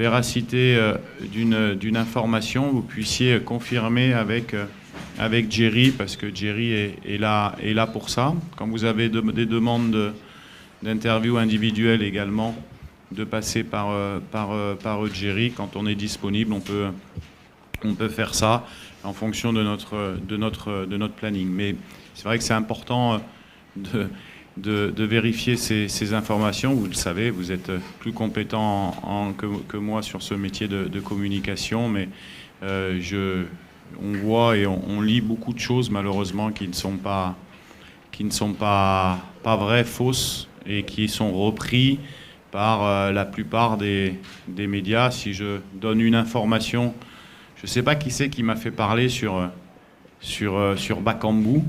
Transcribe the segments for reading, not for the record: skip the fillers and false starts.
véracité d'une information, vous puissiez confirmer avec Jerry, parce que Jerry est là pour ça. Quand vous avez des demandes d'interview individuelles également, de passer par Jerry. Quand on est disponible, on peut faire ça en fonction de notre planning. Mais c'est vrai que c'est important de vérifier ces informations. Vous le savez, vous êtes plus compétent que moi sur ce métier de communication, mais on voit et on lit beaucoup de choses malheureusement qui ne sont pas vraies, fausses, et qui sont repris par la plupart des médias. Si je donne une information, je ne sais pas qui c'est qui m'a fait parler sur Bakambu.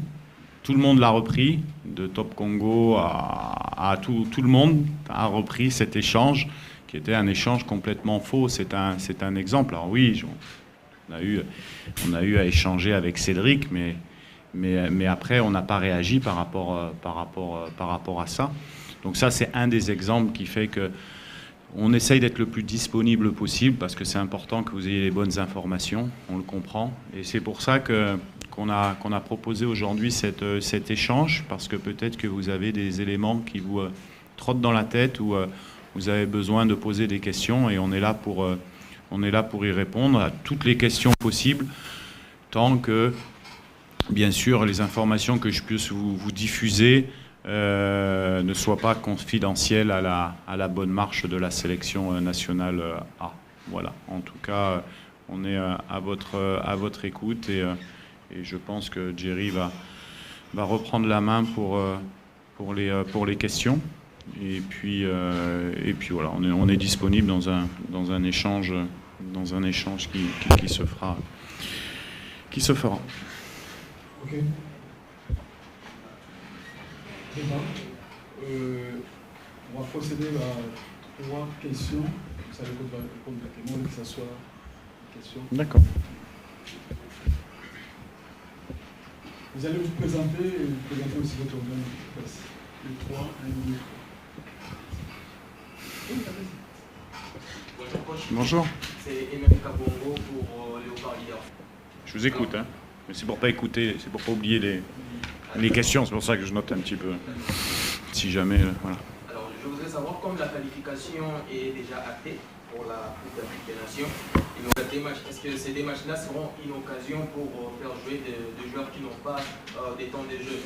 Tout le monde l'a repris, de Top Congo à tout le monde a repris cet échange, qui était un échange complètement faux. C'est un exemple. Alors oui, on a eu à échanger avec Cédric, mais après, on n'a pas réagi par rapport à ça. Donc ça, c'est un des exemples qui fait qu'on essaye d'être le plus disponible possible, parce que c'est important que vous ayez les bonnes informations, on le comprend. Et c'est pour ça qu'on a proposé aujourd'hui cet échange, parce que peut-être que vous avez des éléments qui vous trottent dans la tête, ou vous avez besoin de poser des questions, et on est là pour y répondre à toutes les questions possibles, tant que, bien sûr, les informations que je puisse vous diffuser ne soient pas confidentielles à la bonne marche de la sélection nationale A. Voilà. En tout cas, on est à votre écoute, et je pense que Jerry va reprendre la main pour les questions. Et puis voilà, on est disponible dans un échange qui se fera. Ok. On va procéder à 3 questions. Vous savez qu'on va répondre directement, que ce soit une question. D'accord. Vous allez vous présenter et vous présenter aussi votre organe de presse. Les 3, 1 minute. Bonjour coach. Bonjour. C'est Emmanuel Kabongo pour Léopard Leader. Je vous écoute, hein. Mais c'est pour pas écouter, c'est pour pas oublier les questions. C'est pour ça que je note un petit peu, si jamais, voilà. Alors, je voudrais savoir, comme la qualification est déjà actée pour la Coupe d'Afrique des Nations, est-ce que ces deux matchs-là seront une occasion pour faire jouer des joueurs qui n'ont pas des temps de jeu?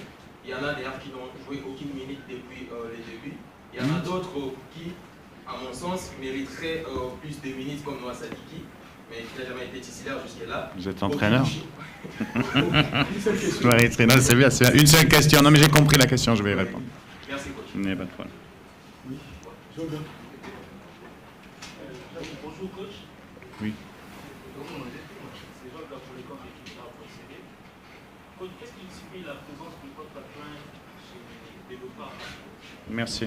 Il y en a d'ailleurs qui n'ont joué aucune minute depuis les débuts. Il y en a d'autres qui, à mon sens, mériteraient plus de minutes, comme Noah Sadiki, mais qui n'a jamais été titulaire jusque-là. Vous êtes entraîneur? Une c'est bien, c'est une seule question. Non, mais j'ai compris la question, je vais y répondre. Merci coach. Il n'y a pas de problème. Oui. Bonjour coach. Oui. C'est Jacques Gapolécom de l'équipe pour procéder. Coach, qu'est-ce qui justifie la présence du coach adjoint chez Léopard? Merci.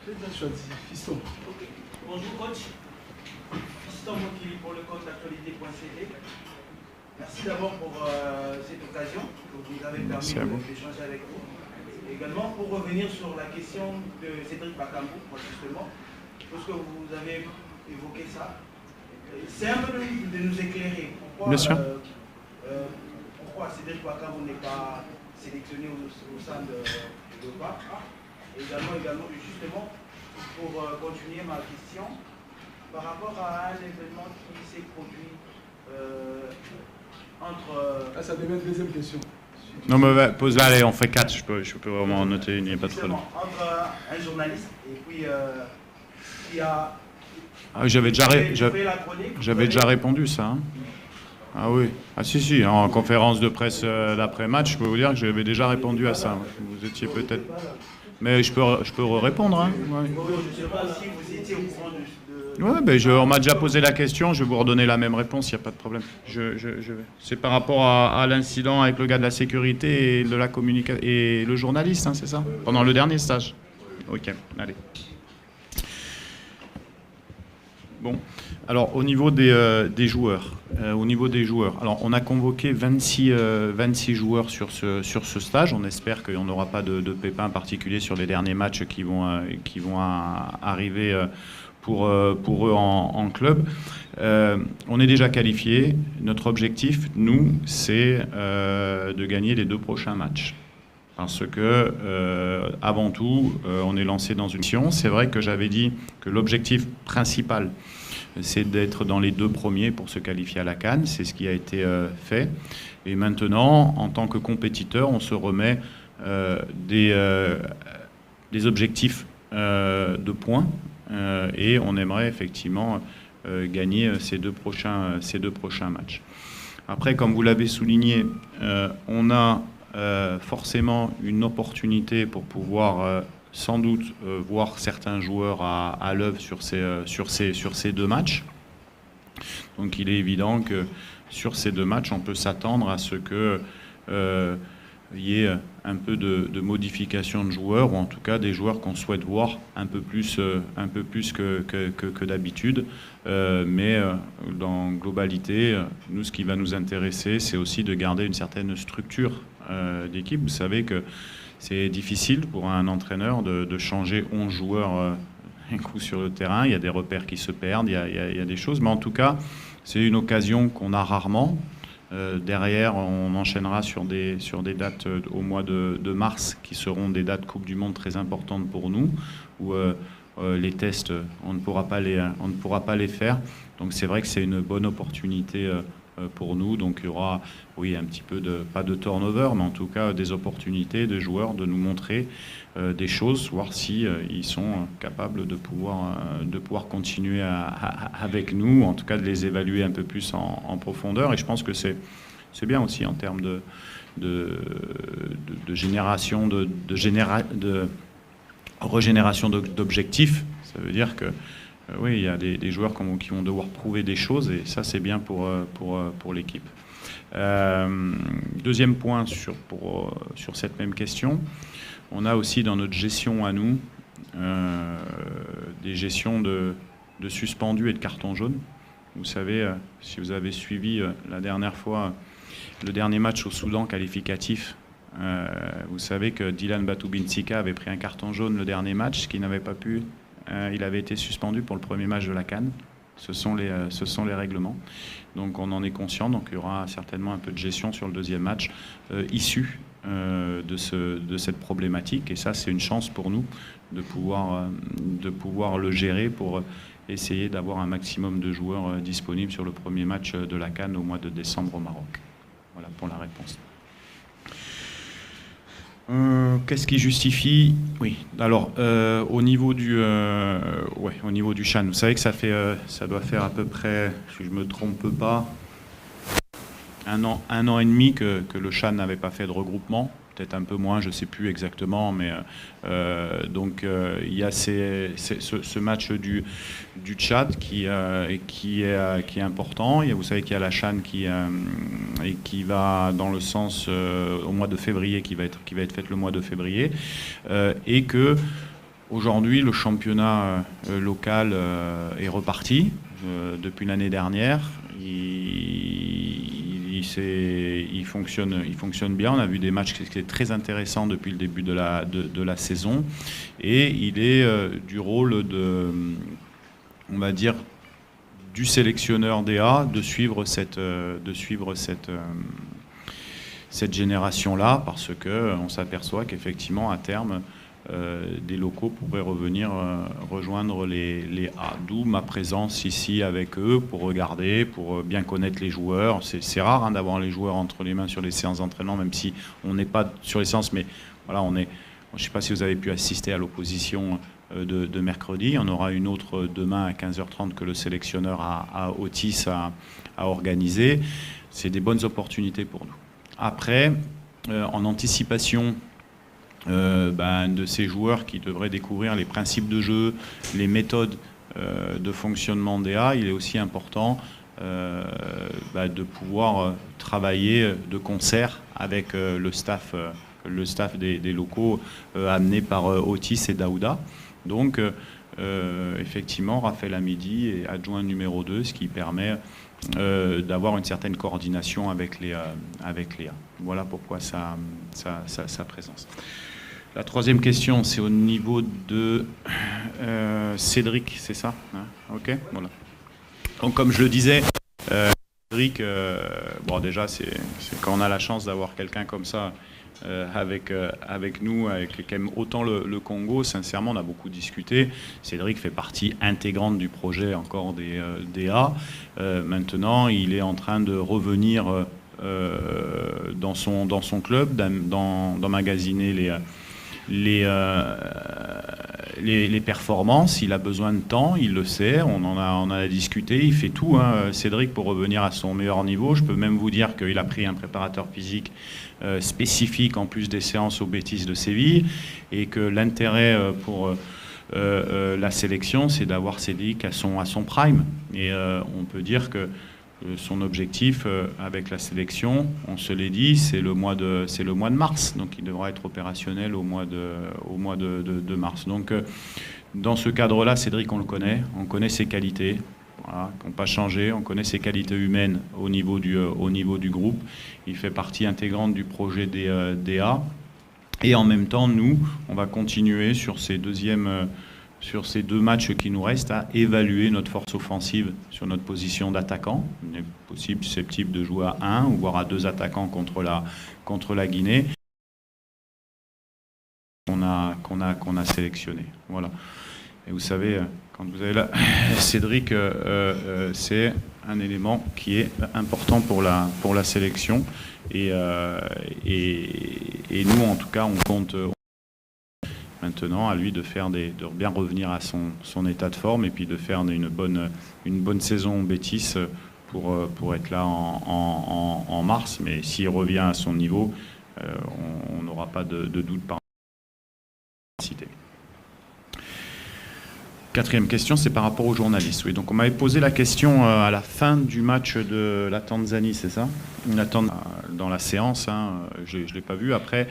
J'ai déjà choisi. Fiston. Okay. Bonjour coach. Fiston Mokili pour le compte actualité.cd. Merci d'abord pour cette occasion que vous nous avez permis d'échanger avec vous. Également pour revenir sur la question de Cédric Bakambu, justement, parce que vous avez évoqué ça. C'est un peu de nous éclairer. Pourquoi Cédric Bakambu n'est pas sélectionné au sein de l'OPA? Également, justement, pour continuer ma question, par rapport à un événement qui s'est produit entre... Ah, ça devient une deuxième question. Non, mais pose-la, allez, on fait 4, je peux vraiment en noter une, il n'y a pas de problème. Entre un journaliste et puis qui a... Ah, j'avais déjà répondu ça. Hein. Ah oui. Ah si, en conférence de presse d'après-match, je peux vous dire que j'avais déjà répondu à ça. Vous étiez peut-être... Mais je peux répondre. Hein. Ouais. Je ne sais pas si vous étiez au courant de... Oui, ben on m'a déjà posé la question, je vais vous redonner la même réponse, il n'y a pas de problème. C'est par rapport à l'incident avec le gars de la sécurité et de la communication et le journaliste, hein, c'est ça? Pendant le dernier stage. Ok, allez. Bon, alors au niveau des joueurs, alors on a convoqué 26 joueurs sur ce stage. On espère qu'il n'y aura pas de pépins particuliers sur les derniers matchs qui vont arriver pour eux en club. On est déjà qualifiés. Notre objectif, nous, c'est de gagner les 2 prochains matchs. Parce que, avant tout, on est lancé dans une mission. C'est vrai que j'avais dit que l'objectif principal, c'est d'être dans les 2 premiers pour se qualifier à la CAN. C'est ce qui a été fait. Et maintenant, en tant que compétiteur, on se remet des objectifs de points. Et on aimerait effectivement gagner ces deux prochains matchs. Après, comme vous l'avez souligné, on a forcément une opportunité pour pouvoir sans doute voir certains joueurs à l'œuvre sur ces 2 matchs. Donc il est évident que sur ces 2 matchs, on peut s'attendre à ce que y ait un peu de modification de joueurs, ou en tout cas des joueurs qu'on souhaite voir un peu plus que d'habitude. Mais dans globalité, nous, ce qui va nous intéresser, c'est aussi de garder une certaine structure d'équipe. Vous savez que c'est difficile pour un entraîneur de changer 11 joueurs un coup sur le terrain. Il y a des repères qui se perdent, il y a des choses. Mais en tout cas, c'est une occasion qu'on a rarement. Derrière, on enchaînera sur des dates au mois de mars qui seront des dates Coupe du Monde très importantes pour nous, où les tests, on ne pourra pas les faire. Donc c'est vrai que c'est une bonne opportunité pour nous. Donc il y aura, oui, un petit peu pas de turnover, mais en tout cas des opportunités de joueurs de nous montrer des choses, voir si ils sont capables de pouvoir continuer avec nous, en tout cas de les évaluer un peu plus en profondeur. Et je pense que c'est bien aussi en termes de génération, de régénération d'objectifs. Ça veut dire que oui, il y a des joueurs qui vont devoir prouver des choses, et ça c'est bien pour l'équipe. Deuxième point sur cette même question, on a aussi dans notre gestion à nous des gestions de suspendus et de cartons jaunes. Vous savez, si vous avez suivi la dernière fois le dernier match au Soudan qualificatif, vous savez que Dylan Batoubinsika avait pris un carton jaune le dernier match, ce qu'il n'avait pas pu. Il avait été suspendu pour le premier match de la CAN. Ce sont les règlements. Donc on en est conscient. Donc il y aura certainement un peu de gestion sur le deuxième match issu de cette problématique. Et ça, c'est une chance pour nous de pouvoir le gérer pour essayer d'avoir un maximum de joueurs disponibles sur le premier match de la CAN au mois de décembre au Maroc. Voilà pour la réponse. Qu'est-ce qui justifie? Oui, alors au niveau du CHAN, vous savez que ça doit faire à peu près, si je ne me trompe pas, un an et demi que le CHAN n'avait pas fait de regroupement, peut-être un peu moins, je ne sais plus exactement, mais donc il y a ce match du Tchad qui est important. Vous savez qu'il y a la CHAN qui va dans le sens au mois de février, qui va être faite le mois de février, et que aujourd'hui le championnat local est reparti depuis l'année dernière. Il fonctionne bien. On a vu des matchs qui étaient très intéressants depuis le début de la saison, et il est du rôle on va dire, du sélectionneur DA de suivre cette génération-là, parce qu'on s'aperçoit qu'effectivement, à terme, des locaux pourraient revenir rejoindre les A. D'où ma présence ici avec eux pour regarder, pour bien connaître les joueurs. C'est rare d'avoir les joueurs entre les mains sur les séances d'entraînement, même si on n'est pas sur les séances, mais voilà, je ne sais pas si vous avez pu assister à l'opposition de mercredi. On aura une autre demain à 15h30 que le sélectionneur à Otis a organisé. C'est des bonnes opportunités pour nous. Après, en anticipation de ces joueurs qui devraient découvrir les principes de jeu, les méthodes de fonctionnement DA, il est aussi important de pouvoir travailler de concert avec le staff des locaux amené par Otis et Daouda. Donc, effectivement, Raphaël Hamidi est adjoint numéro 2, ce qui permet d'avoir une certaine coordination avec Léa. Voilà pourquoi sa présence. La troisième question, c'est au niveau de Cédric, c'est ça, hein? Ok, voilà. Donc, comme je le disais, Cédric, bon, déjà, c'est quand on a la chance d'avoir quelqu'un comme ça avec nous, qui aime autant le Congo. Sincèrement, on a beaucoup discuté. Cédric fait partie intégrante du projet encore des DA. Maintenant, il est en train de revenir dans son club, d'emmagasiner les performances. Il a besoin de temps, il le sait, on en a discuté, il fait tout, hein, Cédric, pour revenir à son meilleur niveau. Je peux même vous dire qu'il a pris un préparateur physique spécifique en plus des séances aux Betis de Séville, et que l'intérêt pour la sélection, c'est d'avoir Cédric à son prime. Et on peut dire que son objectif avec la sélection, on se l'est dit, c'est le mois de mars. Donc il devra être opérationnel au mois de mars. Donc dans ce cadre-là, Cédric, on le connaît, on connaît ses qualités, voilà, qui n'ont pas changé, on connaît ses qualités humaines au niveau du groupe. Il fait partie intégrante du projet des DA. Et en même temps, nous, on va continuer sur ces deux matchs qui nous restent à évaluer notre force offensive sur notre position d'attaquant. Il est possible, susceptible de jouer à 1 ou voire à 2 attaquants contre la Guinée qu'on a sélectionné. Voilà. Et vous savez, quand vous avez là, Cédric, c'est un élément qui est important pour la sélection. Et nous, en tout cas, on compte maintenant à lui de bien revenir à son état de forme, et puis de faire une bonne saison Betis pour être là en mars. Mais s'il revient à son niveau, on n'aura pas de doute par cité. Quatrième question, c'est par rapport aux journalistes. Oui, donc on m'avait posé la question à la fin du match de la Tanzanie, c'est ça? Dans la séance, hein, je ne l'ai pas vu. Après,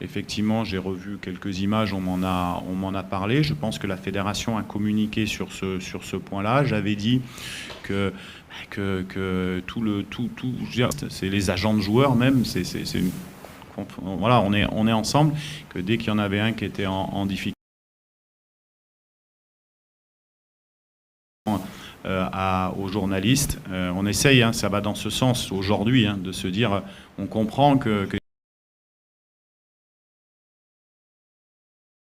effectivement, j'ai revu quelques images, on m'en a parlé. Je pense que la fédération a communiqué sur ce point-là. J'avais dit que c'est les agents de joueurs même, voilà, on est ensemble, que dès qu'il y en avait un qui était en difficulté, aux journalistes, on essaye, hein, ça va dans ce sens aujourd'hui, hein, de se dire, on comprend que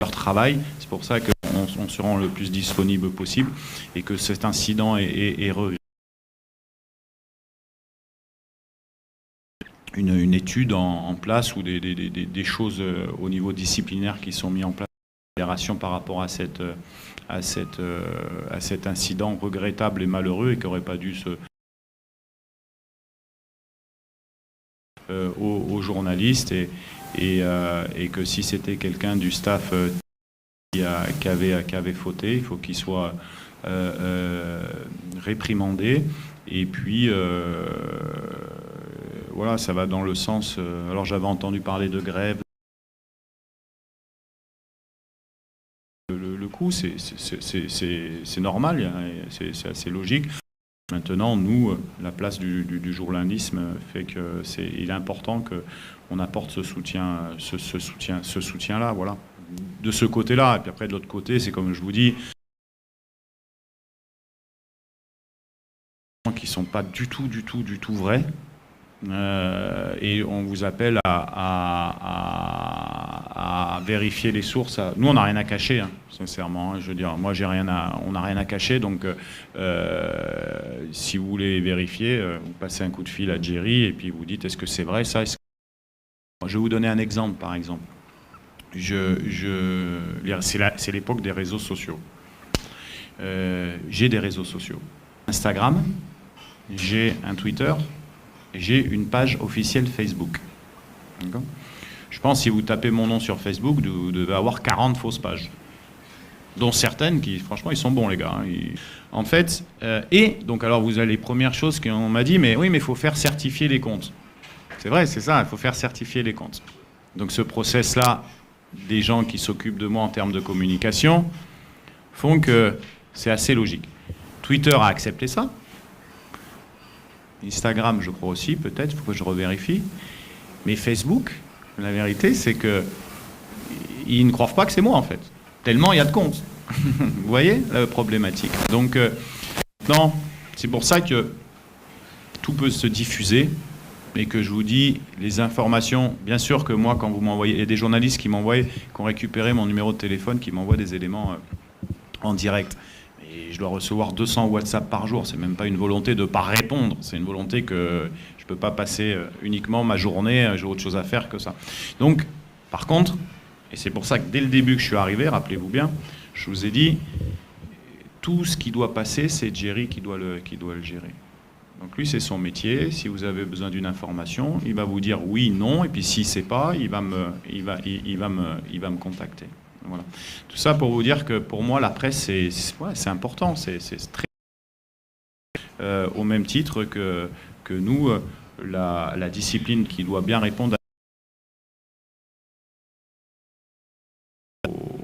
leur travail, c'est pour ça qu'on se rend le plus disponible possible, et que cet incident est regretté. Une étude en place, ou des choses au niveau disciplinaire qui sont mises en place par la fédération par rapport à cet incident regrettable et malheureux, et qui n'aurait pas dû aux journalistes, et que si c'était quelqu'un du staff qui avait fauté, il faut qu'il soit réprimandé. Et puis voilà, ça va dans le sens. Alors j'avais entendu parler de grève. Le coup, c'est normal, c'est assez logique. Maintenant, nous, la place du journalisme fait que il est important qu'on apporte ce soutien-là, voilà. De ce côté-là, et puis après de l'autre côté, c'est comme je vous dis, qui sont pas du tout vrais. Et on vous appelle à vérifier les sources. Nous, on n'a rien à cacher, hein, sincèrement. Hein, je veux dire, moi, on n'a rien à cacher. Donc, si vous voulez vérifier, vous passez un coup de fil à Jerry, et puis vous dites, est-ce que c'est vrai ça? Je vais vous donner un exemple, par exemple. C'est l'époque des réseaux sociaux. J'ai des réseaux sociaux. Instagram, j'ai un Twitter, j'ai une page officielle Facebook. Je pense que si vous tapez mon nom sur Facebook, vous devez avoir 40 fausses pages, dont certaines qui, franchement, ils sont bons, les gars. En fait, et donc, alors, vous avez les premières choses qu'on m'a dit, mais oui, mais il faut faire certifier les comptes. C'est vrai, c'est ça, il faut faire certifier les comptes. Donc, ce process-là, des gens qui s'occupent de moi en termes de communication, font que c'est assez logique. Twitter a accepté ça. Instagram, je crois aussi, peut-être, il faut que je revérifie. Mais Facebook, la vérité, c'est que ils ne croient pas que c'est moi, en fait. Tellement il y a de comptes. Vous voyez la problématique. Donc, non, c'est pour ça que tout peut se diffuser, mais que je vous dis, les informations, bien sûr que moi, quand vous m'envoyez, il y a des journalistes qui m'envoient, qui ont récupéré mon numéro de téléphone, qui m'envoient des éléments en direct. Et je dois recevoir 200 WhatsApp par jour. C'est même pas une volonté de ne pas répondre. C'est une volonté que je ne peux pas passer uniquement ma journée. J'ai autre chose à faire que ça. Donc, par contre, et c'est pour ça que dès le début que je suis arrivé, rappelez-vous bien, je vous ai dit, tout ce qui doit passer, c'est Jerry qui doit le gérer. Donc lui, c'est son métier. Si vous avez besoin d'une information, il va vous dire oui, non. Et puis s'il ne sait pas, il va me contacter. Voilà. Tout ça pour vous dire que pour moi, la presse, c'est important. C'est très au même titre que nous, la discipline qui doit bien répondre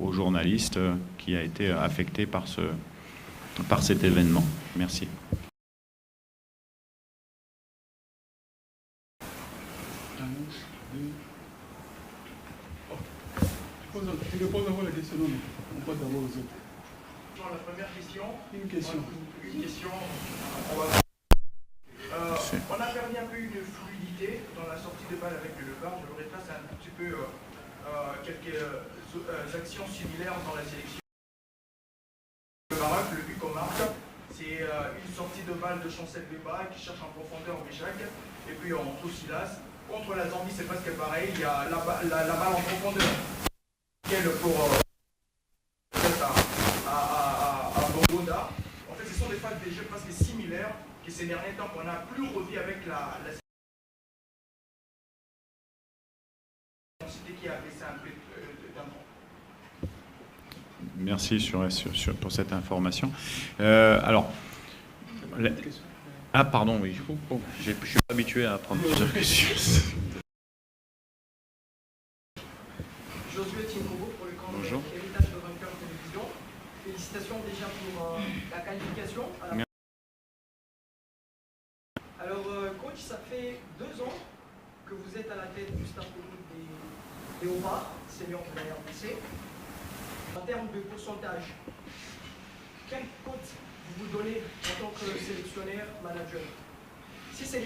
aux journalistes qui a été affecté par cet événement. Merci. Tu réponds d'abord la question, non, on passe d'abord aux autres. Dans la première question. Une question. On a permis un peu une fluidité dans la sortie de balle avec le VAR. Je le retrace un petit peu quelques actions similaires dans la sélection. Le Maroc, le but qu'on marque, c'est une sortie de balle de Chancel Bemba qui cherche en profondeur Béchac, et puis on trouve Silas. Contre la Zambie, c'est presque pareil, il y a la balle en profondeur. Pour à Bongonda. En fait, ce sont des phases de jeu presque similaires que ces derniers temps qu'on a plus revu avec la densité qui a baissé un peu d'un temps. Merci pour cette information. Alors, ah pardon, oui. Je suis pas habitué à prendre plusieurs questions. Josué Tinkobo pour le camp Héritage de Vainqueur Télévision. Félicitations déjà pour la qualification. Alors, coach, ça fait 2 ans que vous êtes à la tête du staff des Léopards, seniors de la RDC. En termes de pourcentage, quelle cote vous donnez en tant que sélectionnaire, manager? Si c'est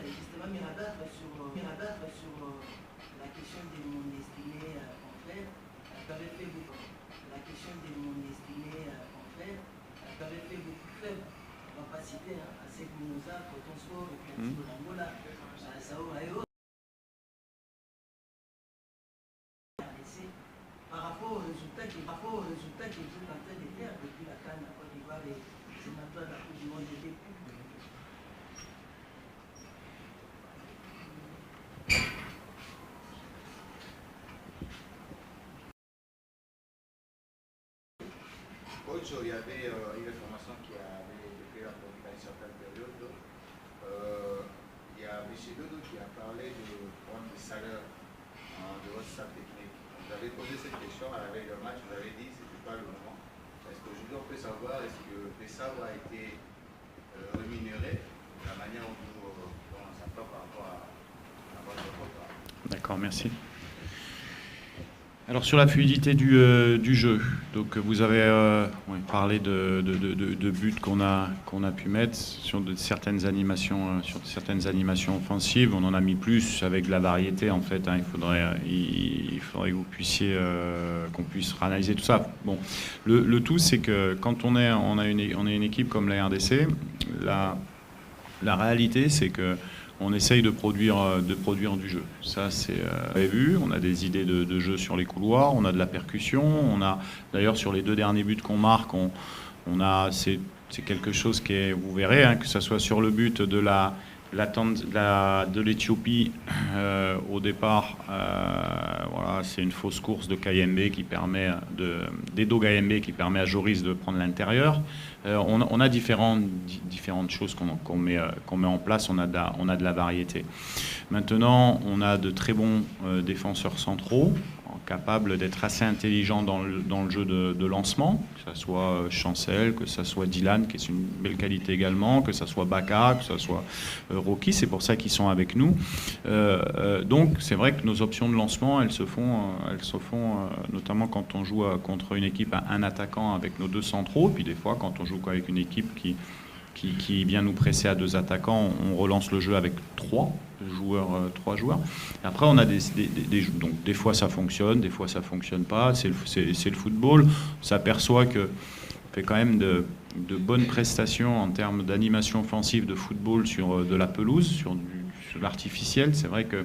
justement me rabattre sur la question de mon estimé confrère. J'avais fait beaucoup. La question de mon estimé confrère, j'avais fait beaucoup faible. On va pas citer à ce que nous a, Coton Sport, Angola, Sao Rayo. Par rapport aux résultats que vous êtes en train de faire depuis la CAN à Côte d'Ivoire et c'est maintenant la Coupe du Monde de début. Coach, il y avait une information qui avait été faite à une certaine période. Il y a M. Dodo qui a parlé de prendre des salaires de votre staff technique. Vous avez posé cette question à la veille du match, vous avez dit que ce n'était pas le moment. Est-ce qu'aujourd'hui on peut savoir, est-ce que Pessao a été rémunéré de la manière dont on s'entend par rapport à votre contrat? D'accord, merci. Alors sur la fluidité du jeu, donc vous avez parlé de buts qu'on a pu mettre sur certaines animations offensives. On en a mis plus avec de la variété en fait. Il faudrait que vous puissiez qu'on puisse analyser tout ça. Bon, le tout c'est que quand on a une équipe comme la RDC, la réalité c'est que on essaye de produire du jeu. Ça, c'est vous avez vu, on a des idées de jeu sur les couloirs, on a de la percussion, on a d'ailleurs sur les 2 derniers buts qu'on marque, c'est quelque chose qui est, vous verrez, que ce soit sur le but de la de l'Éthiopie, au départ, voilà, c'est une fausse course de Kayembe qui permet d'Edo Kayembe qui permet à Joris de prendre l'intérieur. On a différentes choses qu'on met en place. On a de la variété. Maintenant, on a de très bons défenseurs centraux, capables d'être assez intelligents dans le jeu de lancement, que ce soit Chancel, que ce soit Dylan, qui est une belle qualité également, que ce soit Baka, que ce soit Rocky, c'est pour ça qu'ils sont avec nous. Donc c'est vrai que nos options de lancement, elles se font notamment quand on joue contre une équipe à un attaquant avec nos 2 centraux, puis des fois quand on joue avec une équipe qui vient nous presser à 2 attaquants, on relance le jeu avec 3 joueurs. Après, on a donc des fois ça fonctionne, des fois ça fonctionne pas. C'est le football. On s'aperçoit que on fait quand même de bonnes prestations en termes d'animation offensive de football sur de la pelouse, sur l'artificiel. C'est vrai que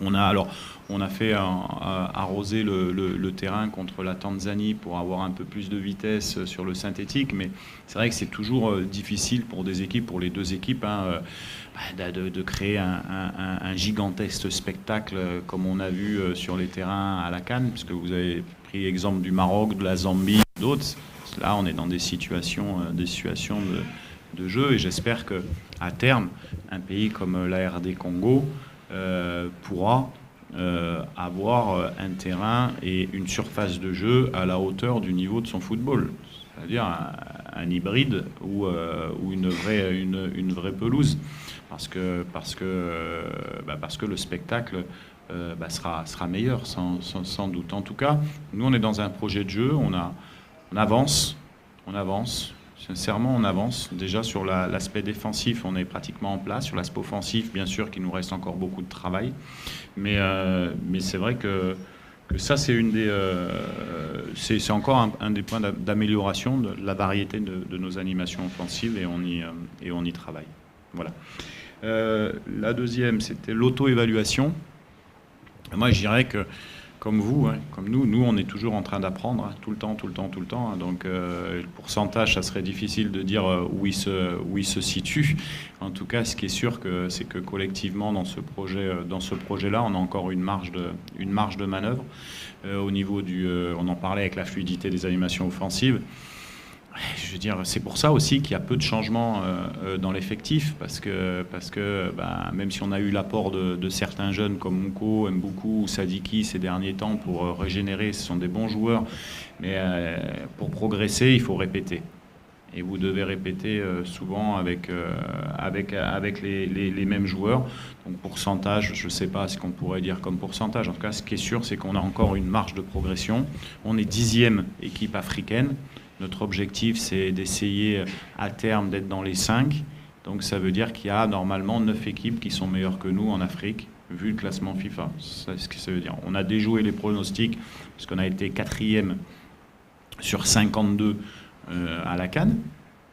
on a fait arroser le terrain contre la Tanzanie pour avoir un peu plus de vitesse sur le synthétique, mais c'est vrai que c'est toujours difficile pour des équipes, pour les 2 équipes, de créer un gigantesque spectacle comme on a vu sur les terrains à la CAN, parce que vous avez pris l'exemple du Maroc, de la Zambie, d'autres. Là, on est dans des situations de jeu, et j'espère qu'à terme, un pays comme la RD Congo pourra avoir un terrain et une surface de jeu à la hauteur du niveau de son football, c'est-à-dire un hybride ou une vraie pelouse, parce que le spectacle sera meilleur sans doute. En tout cas, nous on est dans un projet de jeu, on avance. Sincèrement, on avance. Déjà sur l'aspect défensif, on est pratiquement en place. Sur l'aspect offensif, bien sûr qu'il nous reste encore beaucoup de travail. Mais c'est vrai que ça, c'est c'est encore un des points d'amélioration de la variété de nos animations offensives, et on y travaille. Voilà. La deuxième, c'était l'auto-évaluation. Moi, je dirais que comme vous, comme nous, on est toujours en train d'apprendre, tout le temps. Donc, le pourcentage, ça serait difficile de dire où il se situe. En tout cas, ce qui est sûr, c'est que collectivement, dans ce projet-là, on a encore une marge de manœuvre au niveau on en parlait avec la fluidité des animations offensives. Je veux dire, c'est pour ça aussi qu'il y a peu de changements dans l'effectif, parce que même si on a eu l'apport de certains jeunes comme Mouko, Mboukou ou Sadiki ces derniers temps pour régénérer, ce sont des bons joueurs, mais pour progresser, il faut répéter. Et vous devez répéter souvent avec les mêmes joueurs. Donc pourcentage, je ne sais pas ce qu'on pourrait dire comme pourcentage. En tout cas, ce qui est sûr, c'est qu'on a encore une marge de progression. On est 10e équipe africaine. Notre objectif, c'est d'essayer à terme d'être dans les 5. Donc ça veut dire qu'il y a normalement 9 équipes qui sont meilleures que nous en Afrique, vu le classement FIFA. C'est ce que ça veut dire. On a déjoué les pronostics, parce qu'on a été 4e sur 52 à la CAN,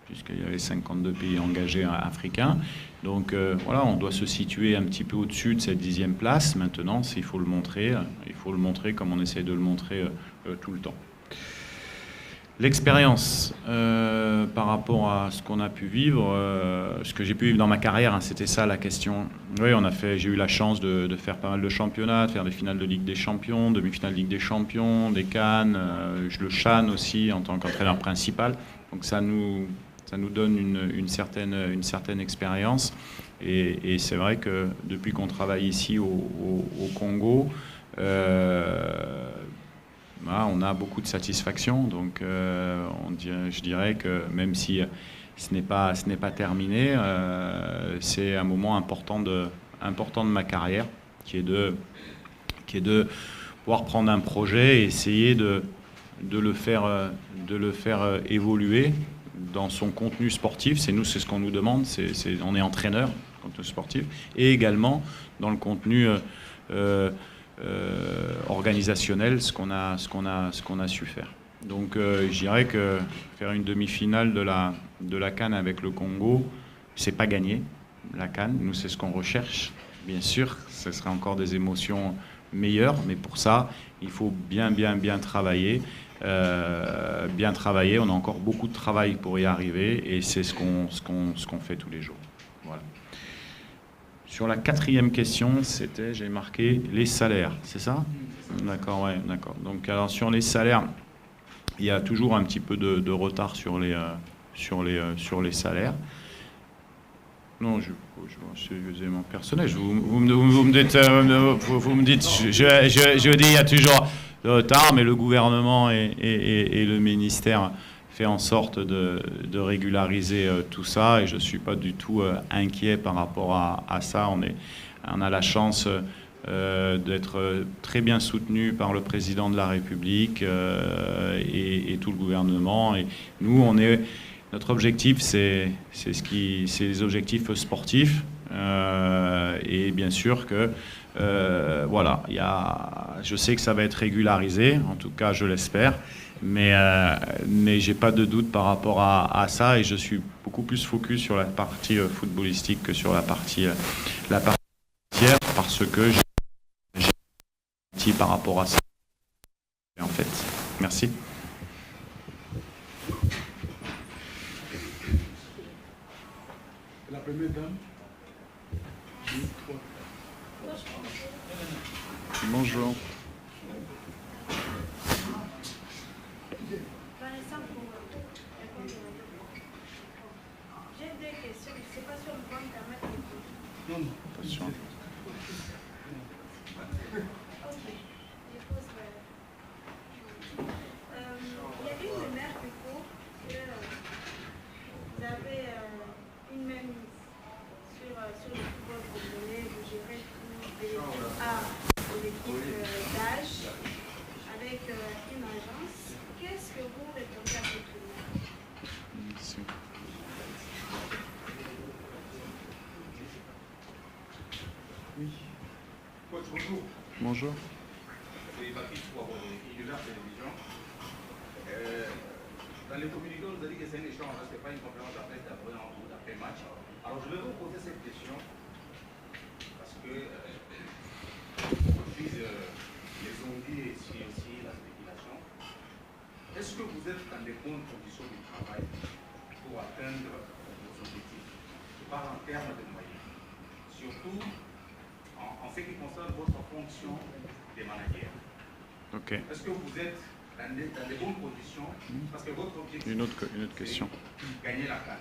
puisqu'il y avait 52 pays engagés africains. Donc voilà, on doit se situer un petit peu au-dessus de cette 10e place. Maintenant, il faut le montrer. Il faut le montrer comme on essaie de le montrer tout le temps. L'expérience par rapport à ce qu'on a pu vivre, ce que j'ai pu vivre dans ma carrière, c'était ça la question. Oui, j'ai eu la chance de faire pas mal de championnats, de faire des finales de Ligue des Champions, demi-finales de Ligue des Champions, des CAN, le CHAN aussi en tant qu'entraîneur principal. Donc ça nous donne une certaine expérience. Et c'est vrai que depuis qu'on travaille ici au Congo, on a beaucoup de satisfaction, donc je dirais que même si ce n'est pas terminé, c'est un moment important de ma carrière, qui est de pouvoir prendre un projet et essayer de le faire évoluer dans son contenu sportif. C'est ce qu'on nous demande, on est entraîneur, contenu sportif, et également dans le contenu organisationnel, ce qu'on a su faire. Donc je dirais que faire une demi-finale de la CAN avec le Congo, c'est pas gagné. La CAN, nous, c'est ce qu'on recherche. Bien sûr, ce sera encore des émotions meilleures, mais pour ça, il faut bien travailler. On a encore beaucoup de travail pour y arriver, et c'est ce qu'on fait tous les jours. Voilà. Sur la 4e question, c'était, j'ai marqué les salaires, c'est ça? D'accord, ouais, d'accord. Donc, alors sur les salaires, il y a toujours un petit peu de retard sur les salaires. Non, c'est évidemment personnel. Vous me dites, je dis, il y a toujours de retard, mais le gouvernement et le ministère fait en sorte de régulariser tout ça, et je ne suis pas du tout inquiet par rapport à ça. On a la chance d'être très bien soutenu par le président de la République et tout le gouvernement. Et nous, notre objectif, c'est les objectifs sportifs. Et bien sûr que, voilà, je sais que ça va être régularisé, en tout cas, je l'espère. Mais j'ai pas de doute par rapport à ça, et je suis beaucoup plus focus sur la partie footballistique que sur la partie tiers, parce que j'ai par rapport à ça. En fait, merci. La première dame. Bonjour. J'ai deux questions, je ne sais pas si on va me permettre de poser. Non, non. Attention. Ok, je pose. Il y avait une remarque du coup que vous avez une même mise sur le football congolais, vous gérez tout de l'équipe A et l'équipe d'âge avec une agence. Qu'est-ce que vous répondez à cette remarque? Merci. Oui. Coach, bonjour. Bonjour. C'est Patrice pour Univers Télévision. Dans les communiqués, on nous a dit que c'est un échange, ce n'est pas une conférence de presse d'après match. Alors je vais vous poser cette question parce que on utilise les zombies et aussi la spéculation. Est-ce que vous êtes dans les bonnes conditions de travail pour atteindre vos objectifs? Je parle en termes de moyens. Surtout en ce qui concerne votre fonction des managers. Ok. Est-ce que vous êtes dans des bonnes conditions? Parce que votre objectif, Une autre question. c'est gagner la CAN.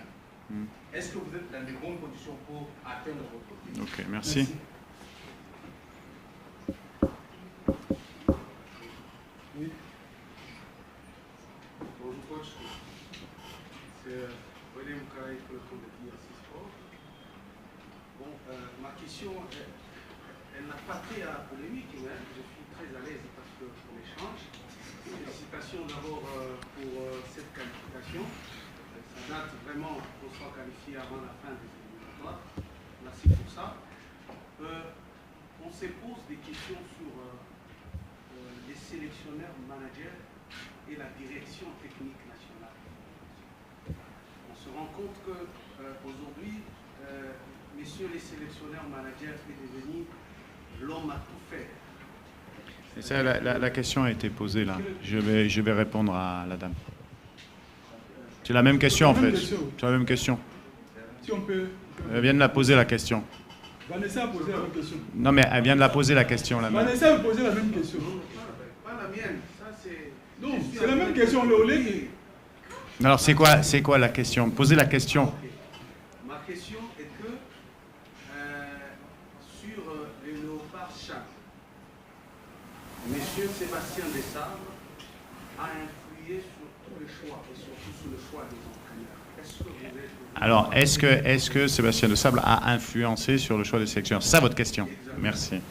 Est-ce que vous êtes dans de bonnes conditions pour atteindre votre objectif? Ok, merci. Oui. Bonjour coach, c'est William Kay pour le compte de DRC Sport. Bon, ma question, elle n'a pas trait à la polémique, mais je suis très à l'aise parce que pour l'échange. Félicitations d'abord pour cette qualification. Ça date vraiment qu'on soit qualifié avant la fin des éliminatoires. Merci pour ça. On se pose des questions sur les sélectionneurs managers et la direction technique nationale. On se rend compte qu'aujourd'hui, messieurs les sélectionneurs managers est devenu l'homme à tout faire. Et ça, la question a été posée là. Je vais répondre à la dame. C'est la même question en fait. C'est la même question. Si on peut. Elle vient de la poser la question. Vanessa a posé la même question. Non mais elle vient de la poser la question là. Vanessa a posé la même question. Pas la mienne, ça c'est... Non, c'est la même question, Léolé. Alors c'est quoi la question? Posez la question. Ma question est que sur le léopard chat, Monsieur Sébastien Desabre a influé sur tous les choix et surtout sur le choix des entraîneurs. Est-ce que vous êtes... Alors est-ce que Sébastien Desabre a influencé sur le choix des sélectionneurs? C'est ça votre question? Merci.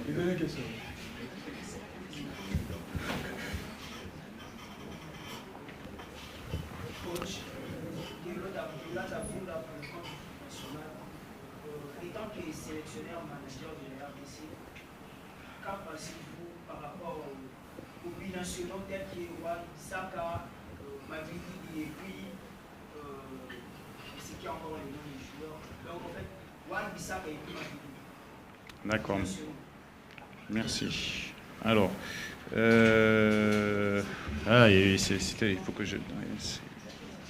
Dernière question. Coach, là d'avoue là pour le compte national, étant que sélectionneur manager de la RDC, qu'en pensez-vous par rapport aux binationaux tels qu'Ewan, Saka, Mavidi et puis ce qui est encore les noms des joueurs. Donc en fait, Wan Bissaka et puis Mavidi. D'accord. Merci. Alors, il faut que je...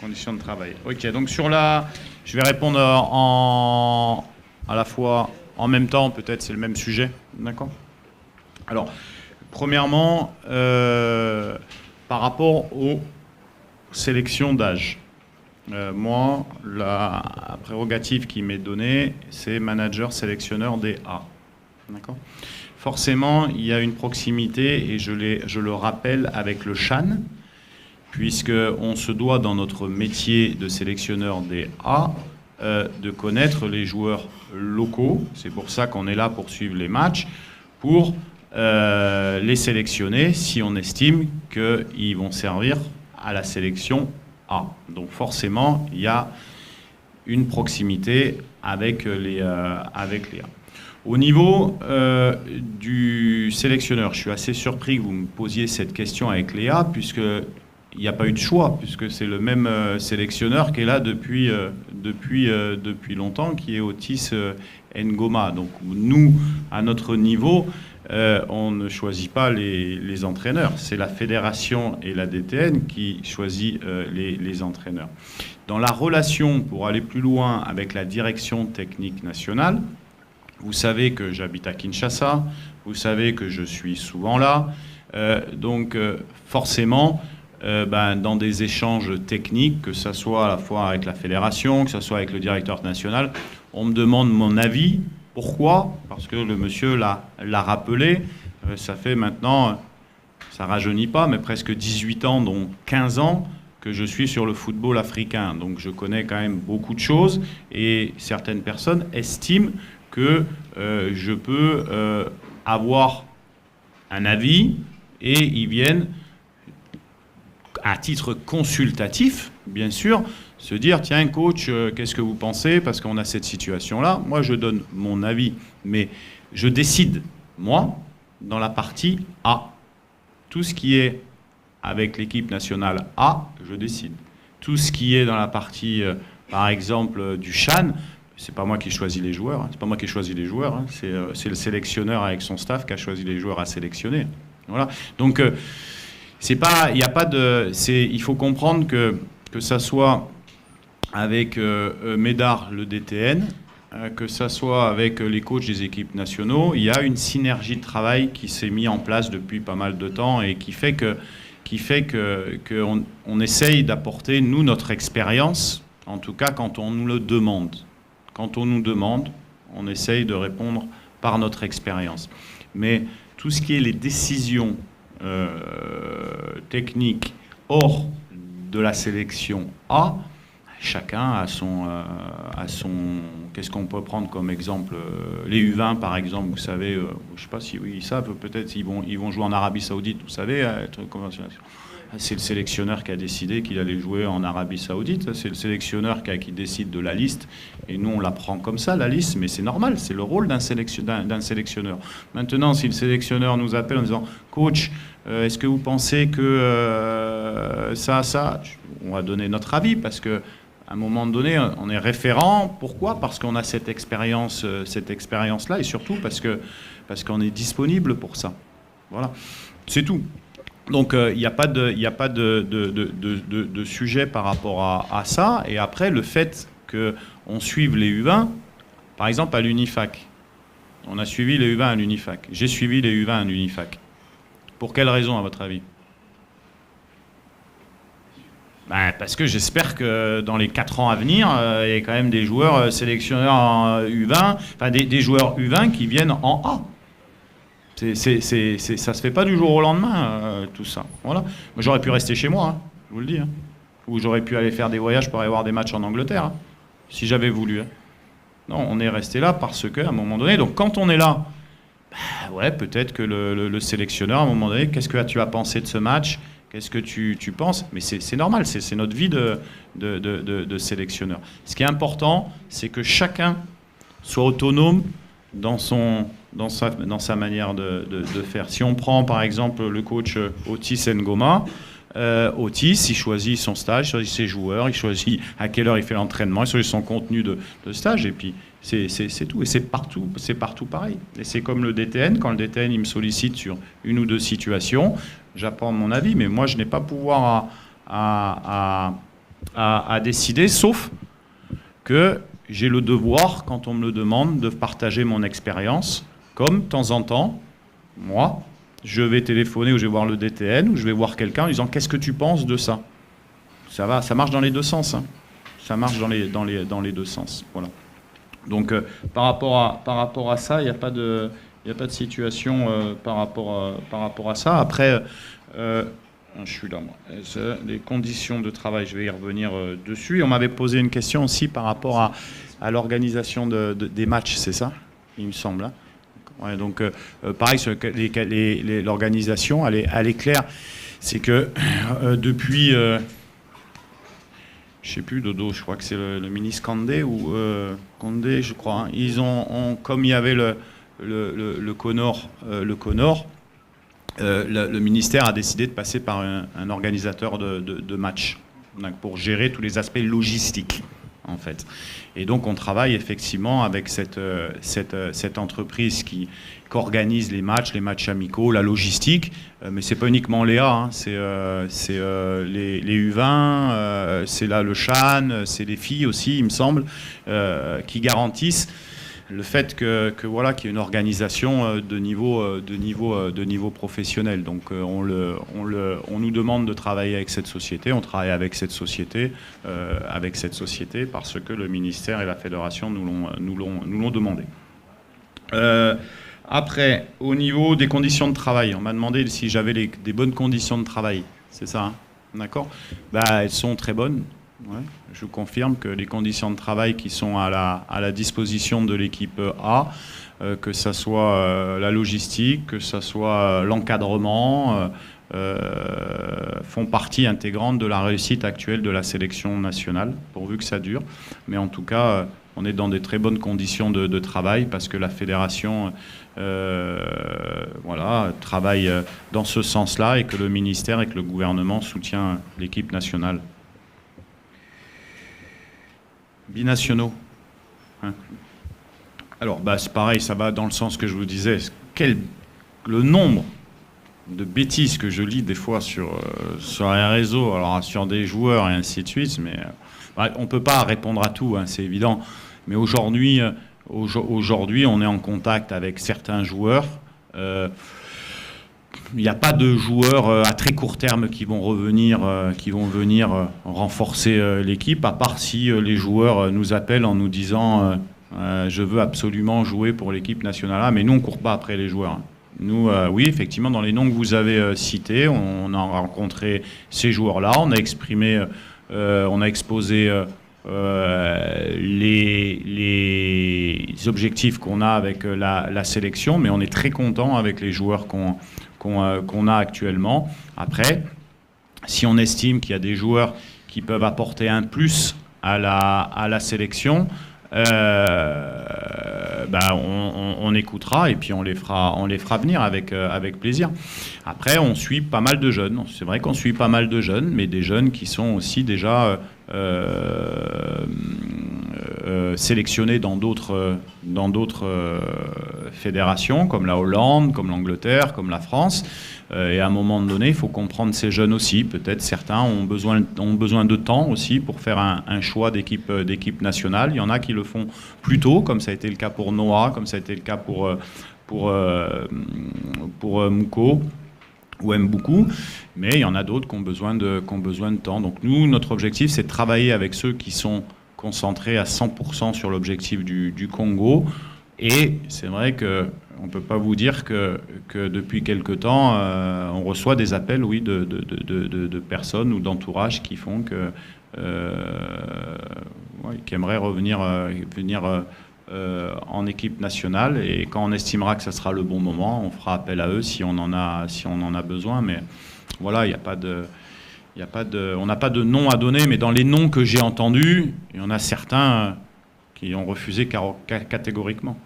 Conditions de travail. Ok, donc je vais répondre à la fois en même temps, peut-être c'est le même sujet, d'accord? Alors, premièrement, par rapport aux sélections d'âge. Moi, la prérogative qui m'est donnée, c'est manager sélectionneur des A. D'accord ? Forcément, il y a une proximité, et je le rappelle, avec le CHAN, puisqu'on se doit, dans notre métier de sélectionneur des A, de connaître les joueurs locaux. C'est pour ça qu'on est là pour suivre les matchs, pour les sélectionner si on estime qu'ils vont servir à la sélection A. Donc forcément, il y a une proximité avec les A. Au niveau du sélectionneur, je suis assez surpris que vous me posiez cette question avec Léa, puisqu'il n'y a pas eu de choix, puisque c'est le même sélectionneur qui est là depuis longtemps, qui est Otis Ngoma. Donc nous, à notre niveau, on ne choisit pas les entraîneurs. C'est la fédération et la DTN qui choisit les entraîneurs. Dans la relation, pour aller plus loin, avec la direction technique nationale, vous savez que j'habite à Kinshasa, vous savez que je suis souvent là, donc forcément, dans des échanges techniques, que ce soit à la fois avec la fédération, que ce soit avec le directeur national, on me demande mon avis. Pourquoi ? Parce que le monsieur l'a rappelé, ça fait maintenant, ça rajeunit pas, mais presque 18 ans, dont 15 ans, que je suis sur le football africain. Donc je connais quand même beaucoup de choses, et certaines personnes estiment que je peux avoir un avis, et ils viennent, à titre consultatif, bien sûr, se dire, tiens, coach, qu'est-ce que vous pensez? Parce qu'on a cette situation-là. Moi, je donne mon avis, mais je décide, moi, dans la partie A. Tout ce qui est avec l'équipe nationale A, je décide. Tout ce qui est dans la partie, par exemple, du CHAN, c'est pas moi qui choisis les joueurs. Hein. C'est pas moi qui choisis les joueurs. Hein. C'est le sélectionneur avec son staff qui a choisi les joueurs à sélectionner. Voilà. Donc, c'est pas, il y a pas de, il faut comprendre que ça soit avec Médard, le DTN, que ça soit avec les coachs des équipes nationaux, il y a une synergie de travail qui s'est mise en place depuis pas mal de temps, et qui fait qu'on essaye d'apporter, nous, notre expérience, en tout cas quand on nous le demande. Quand on nous demande, on essaye de répondre par notre expérience. Mais tout ce qui est les décisions techniques hors de la sélection A, chacun a son qu'est-ce qu'on peut prendre comme exemple? Les U20, par exemple, vous savez, je ne sais pas si oui, ils savent, peut-être ils vont jouer en Arabie Saoudite, vous savez, c'est le sélectionneur qui a décidé qu'il allait jouer en Arabie Saoudite, c'est le sélectionneur qui décide de la liste, et nous on la prend comme ça, la liste, mais c'est normal, c'est le rôle d'un sélectionneur. Maintenant, si le sélectionneur nous appelle en disant « Coach, est-ce que vous pensez que ça, on va donner notre avis, parce que à un moment donné, on est référent. Pourquoi ? Parce qu'on a cette expérience-là, et surtout parce qu'on est disponible pour ça. Voilà, c'est tout. Donc il n'y a pas de sujet par rapport à ça. Et après, le fait qu'on suive les U20, par exemple à l'Unifac, on a suivi les U20 à l'Unifac. J'ai suivi les U20 à l'Unifac. Pour quelle raison, à votre avis ? Parce que j'espère que dans les 4 ans à venir, il y a quand même des joueurs sélectionneurs en U20, enfin des joueurs U20 qui viennent en A. Ça se fait pas du jour au lendemain, tout ça. Voilà. Moi, j'aurais pu rester chez moi, hein, je vous le dis. Hein. Ou j'aurais pu aller faire des voyages pour aller voir des matchs en Angleterre, hein, si j'avais voulu. Hein. Non, on est resté là parce qu'à un moment donné, donc quand on est là, ouais, peut-être que le sélectionneur, à un moment donné, qu'est-ce que tu as pensé de ce match ? Qu'est-ce que tu penses ? Mais c'est normal, c'est notre vie de sélectionneur. Ce qui est important, c'est que chacun soit autonome dans sa manière de faire. Si on prend par exemple le coach Otis Ngoma, Otis, il choisit son stage, il choisit ses joueurs, il choisit à quelle heure il fait l'entraînement, il choisit son contenu de stage, et puis c'est tout. Et c'est partout pareil. Et c'est comme le DTN, quand le DTN il me sollicite sur une ou deux situations, j'apporte mon avis, mais moi je n'ai pas pouvoir à à décider, sauf que j'ai le devoir, quand on me le demande, de partager mon expérience, comme de temps en temps, moi, je vais téléphoner ou je vais voir le DTN ou je vais voir quelqu'un en disant « Qu'est-ce que tu penses de ça ?» Ça va, ça marche dans les deux sens. Hein. Ça marche dans les deux sens. Voilà. Donc, par rapport à ça, il n'y a pas de situation par rapport à ça. Après, je suis là, moi. Les conditions de travail, je vais y revenir dessus. Et on m'avait posé une question aussi par rapport à l'organisation des matchs, c'est ça, il me semble. Hein. Ouais, donc, pareil, sur l'organisation, elle est claire. C'est que depuis, je ne sais plus, Dodo, je crois que c'est le ministre Condé, Condé, je crois. Hein, ils ont, comme il y avait le Conor, le ministère a décidé de passer par un organisateur de match pour gérer tous les aspects logistiques, en fait. Et donc, on travaille effectivement avec cette entreprise qui organise les matchs amicaux, la logistique. Mais c'est pas uniquement Léa, hein, c'est les U20, c'est là le CHAN, c'est les filles aussi, il me semble, qui garantissent le fait que voilà, qu'il y ait une organisation de niveau professionnel. Donc on nous demande de travailler avec cette société, on travaille avec cette société parce que le ministère et la fédération nous l'ont demandé. Après, au niveau des conditions de travail, on m'a demandé si j'avais des bonnes conditions de travail. C'est ça, hein, d'accord ? Elles sont très bonnes. Ouais, je vous confirme que les conditions de travail qui sont à la disposition de l'équipe A, que ça soit la logistique, que ça soit l'encadrement, font partie intégrante de la réussite actuelle de la sélection nationale, pourvu que ça dure. Mais en tout cas, on est dans des très bonnes conditions de travail parce que la fédération travaille dans ce sens-là et que le ministère et que le gouvernement soutient l'équipe nationale. Binationaux. Hein. Alors, c'est pareil, ça va dans le sens que je vous disais. Le nombre de bêtises que je lis des fois sur les réseaux, alors sur des joueurs et ainsi de suite, mais on ne peut pas répondre à tout, hein, c'est évident. Mais aujourd'hui, on est en contact avec certains joueurs. Il n'y a pas de joueurs à très court terme qui vont venir renforcer l'équipe, à part si les joueurs nous appellent en nous disant je veux absolument jouer pour l'équipe nationale A, mais nous on ne court pas après les joueurs. Nous, oui, effectivement, dans les noms que vous avez cités, on a rencontré ces joueurs-là, on a exprimé, on a exposé les objectifs qu'on a avec la sélection, mais on est très content avec les joueurs qu'on a actuellement. Après, si on estime qu'il y a des joueurs qui peuvent apporter un plus à la sélection, on écoutera et puis on les fera venir avec plaisir. Après, on suit pas mal de jeunes. C'est vrai qu'on suit pas mal de jeunes, mais des jeunes qui sont aussi déjà sélectionnés dans d'autres fédérations, comme la Hollande, comme l'Angleterre, comme la France. Et à un moment donné, il faut comprendre ces jeunes aussi. Peut-être certains ont besoin de temps aussi pour faire un choix d'équipe nationale. Il y en a qui le font plus tôt, comme ça a été le cas pour Noah, comme ça a été le cas pour Mouko ou Mboukou. Mais il y en a d'autres qui ont besoin de temps. Donc nous, notre objectif, c'est de travailler avec ceux qui sont concentrés à 100% sur l'objectif du Congo. Et c'est vrai qu'on ne peut pas vous dire que depuis quelque temps, on reçoit des appels, oui, de personnes ou d'entourage qui font qui aimeraient venir en équipe nationale. Et quand on estimera que ça sera le bon moment, on fera appel à eux si on en a besoin. Mais voilà, on n'a pas de nom à donner, mais dans les noms que j'ai entendus, il y en a certains qui ont refusé catégoriquement.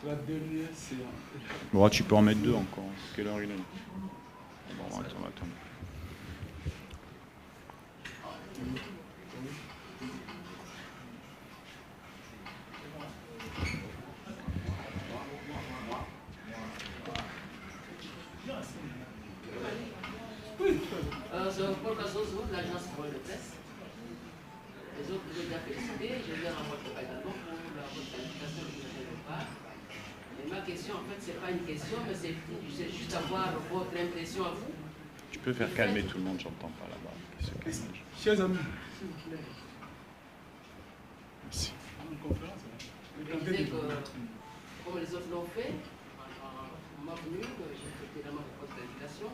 La dernière séance. Bon, tu peux en mettre deux encore. Quelle heure il est ? Bon, attends. C'est Paul Cassoso. toute l'agence pour de presse. Les autres, vous avez déjà félicité. Je vais en votre également pour la qualification que vous avez pas. Et ma question, en fait, ce n'est pas une question, mais c'est juste avoir votre impression à vous. Tu peux faire calmer tout le monde, j'entends pas là-bas. Chers amis, merci. Je disais que, comme les autres l'ont fait, on m'a venu, j'ai fait évidemment votre qualification,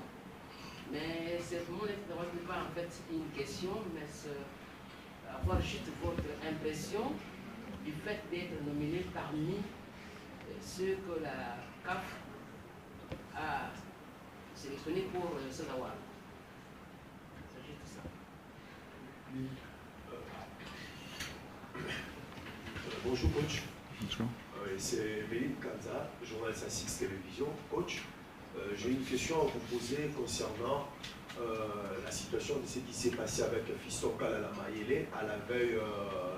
mais c'est mon interroge n'est pas en fait une question, mais avoir juste votre impression du fait d'être nominé parmi ceux que la CAF a sélectionnés pour ce award. C'est juste ça. Bonjour coach. Bonjour. C'est Méline Kanza, journaliste à Six Télévision. Coach, j'ai une question à vous poser concernant la situation de ce qui s'est passé avec Fiston Kalala Mayele à la veille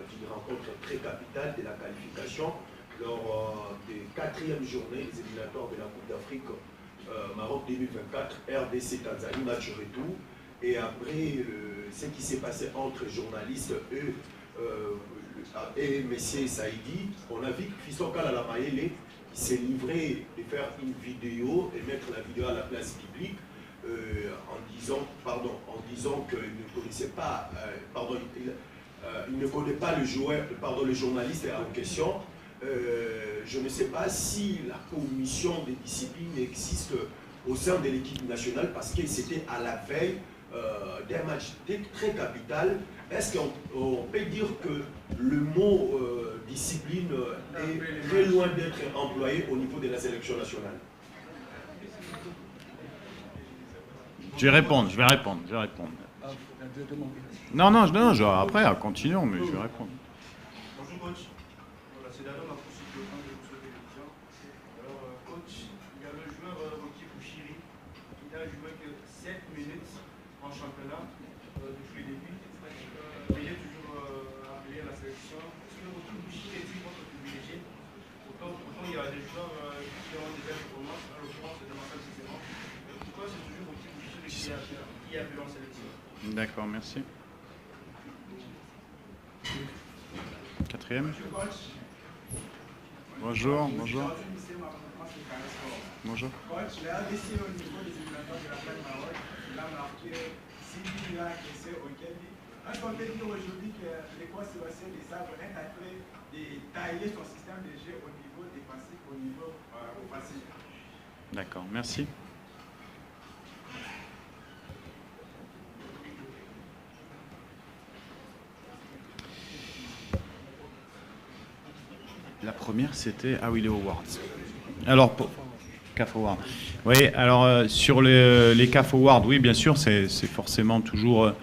d'une rencontre très capitale de la qualification lors des 4e journées des éliminatoires de la Coupe d'Afrique Maroc 2024, RDC Tanzanie, match retour. Et après ce qui s'est passé entre journalistes et M. Saïdi, on a vu que Fiston Kalala Mayele s'est livré de faire une vidéo et mettre la vidéo à la place publique en disant qu'il ne connaissait pas, il ne connaît pas le journaliste en question. Je ne sais pas si la commission de discipline existe au sein de l'équipe nationale parce que c'était à la veille d'un match très capital. Est-ce qu'on peut dire que le mot discipline est très loin d'être employé au niveau de la sélection nationale? Je vais répondre. Non, après, continuons, mais je vais répondre. Bonjour coach. Voilà, c'est d'abord ma procédure de Rousseau Télévision. Alors coach, il y a le joueur Rocky Bouchiri qui a joué que 7 minutes en championnat depuis le début. Il est toujours appelé à la sélection. Est-ce que Rocky Bouchiri est-il votre privilégié? Pourtant, il y a des joueurs qui ont des performances, en l'occurrence de Marcel Cicéron. Pourquoi c'est toujours Rocky Bouchiri qui est appelé en sélection? D'accord, merci. 4e. Bonjour. Bonjour. Coach, le RDC au niveau des éliminatoires de la Coupe Maroc, il a marqué 6 buts, il a encaissé aucun but. Est-ce qu'on peut dire aujourd'hui que l'Écosse Sébastien Desabre est en train de tailler son système de jeu au niveau défensif, au niveau offensif? D'accord, merci. La première, c'était... Ah oui, les awards. Alors, pour CAF Awards. Oui, alors sur les CAF Awards, oui, bien sûr, c'est forcément toujours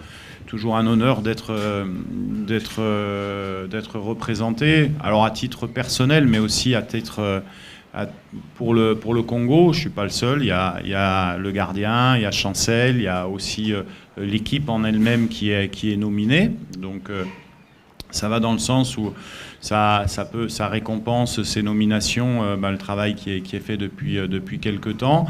un honneur d'être représenté. Alors, à titre personnel, mais aussi à titre... Pour le Congo, je ne suis pas le seul. Il y a le gardien, il y a Chancel, il y a aussi l'équipe en elle-même qui est nominée. Donc... ça va dans le sens où ça récompense ces nominations, le travail qui est fait depuis quelques temps.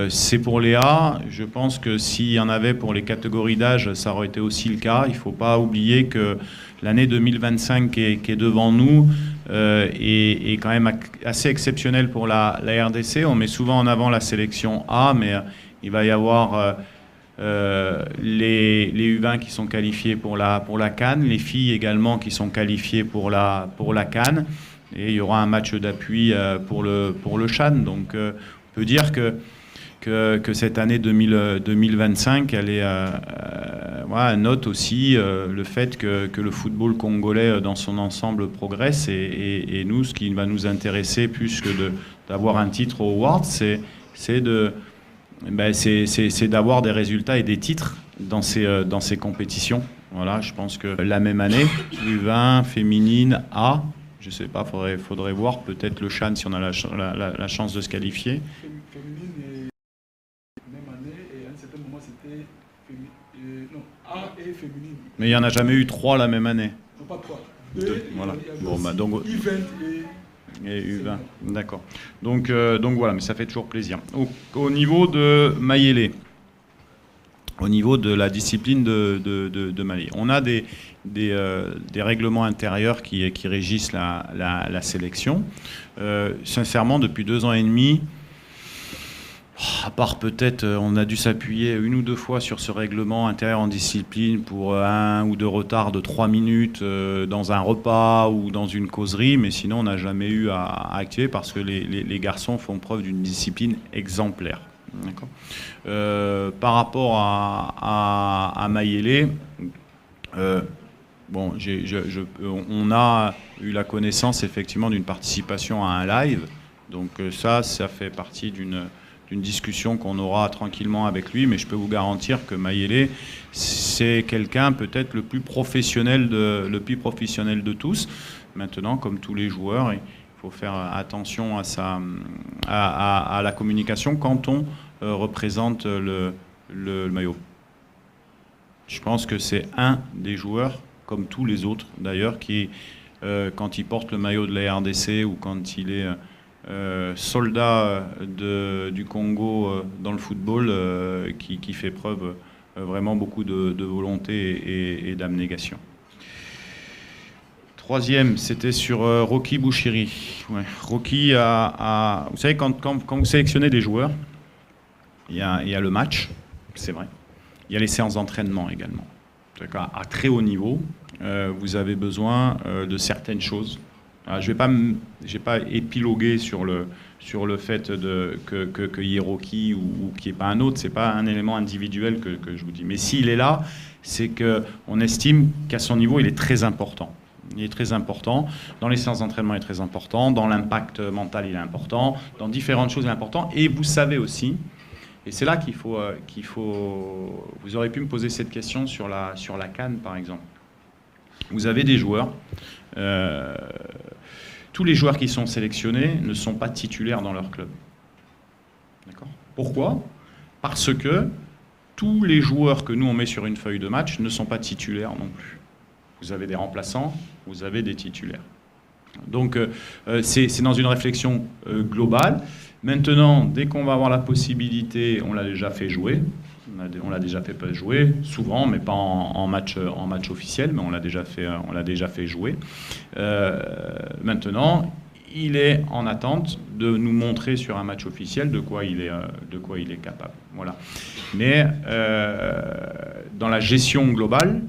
C'est pour Léa. Je pense que s'il y en avait pour les catégories d'âge, ça aurait été aussi le cas. Il ne faut pas oublier que l'année 2025 qui est devant nous est quand même assez exceptionnelle pour la RDC. On met souvent en avant la sélection A, mais il va y avoir... les U20 qui sont qualifiés pour la CAN, les filles également qui sont qualifiées pour la CAN, et il y aura un match d'appui pour le CHAN. Donc on peut dire que cette année 2025, elle note aussi le fait que le football congolais dans son ensemble progresse, et nous, ce qui va nous intéresser plus que d'avoir un titre au Awards, c'est d'avoir des résultats et des titres dans ces compétitions. Voilà, je pense que la même année, U20, féminine, A, je ne sais pas, faudrait voir peut-être le CHAN si on a la chance de se qualifier. Féminine et même année, et à un certain moment c'était A et féminine. Mais il n'y en a jamais eu 3 la même année. Non, pas 3. Voilà. Bon, donc... U20 et U20, d'accord. Donc voilà, mais ça fait toujours plaisir. Au niveau de Mayele, au niveau de la discipline de Maillé. On a des règlements intérieurs qui régissent la sélection. Sincèrement, depuis 2 ans et demi, à part peut-être, on a dû s'appuyer 1 ou 2 fois sur ce règlement intérieur en discipline pour 1 ou 2 retards de 3 minutes dans un repas ou dans une causerie, mais sinon on n'a jamais eu à activer parce que les garçons font preuve d'une discipline exemplaire. Par rapport à Mayele, bon, on a eu la connaissance effectivement d'une participation à un live, donc ça fait partie d'une discussion qu'on aura tranquillement avec lui, mais je peux vous garantir que Mayele, c'est quelqu'un peut-être le plus professionnel de tous. Maintenant, comme tous les joueurs, il faut faire attention à la communication quand on représente le maillot. Je pense que c'est un des joueurs, comme tous les autres d'ailleurs, qui, quand il porte le maillot de la RDC ou quand il est soldat du Congo dans le football, qui fait preuve vraiment beaucoup de volonté et d'abnégation. Troisième, c'était sur Rocky Bouchiri. Ouais. Rocky vous savez, quand vous sélectionnez des joueurs, il y a le match, c'est vrai. Il y a les séances d'entraînement également. À très haut niveau, vous avez besoin de certaines choses. Alors, je vais pas épiloguer sur le fait que y ait Rocky ou qu'il n'y ait pas un autre. C'est pas un élément individuel que je vous dis. Mais s'il est là, c'est qu'on estime qu'à son niveau, il est très important. Il est très important. Dans les séances d'entraînement, il est très important. Dans l'impact mental, il est important. Dans différentes choses, il est important. Et vous savez aussi, et c'est là qu'il faut... Vous aurez pu me poser cette question sur la CAN, par exemple. Vous avez des joueurs... tous les joueurs qui sont sélectionnés ne sont pas titulaires dans leur club. D'accord ? Pourquoi ? Parce que tous les joueurs que nous on met sur une feuille de match ne sont pas titulaires non plus. Vous avez des remplaçants, vous avez des titulaires. Donc c'est dans une réflexion globale. Maintenant, dès qu'on va avoir la possibilité, on l'a déjà fait jouer. On l'a déjà fait jouer, souvent, mais pas en match officiel, mais on l'a déjà fait jouer. Maintenant, il est en attente de nous montrer sur un match officiel de quoi il est capable. Voilà. Mais dans la gestion globale,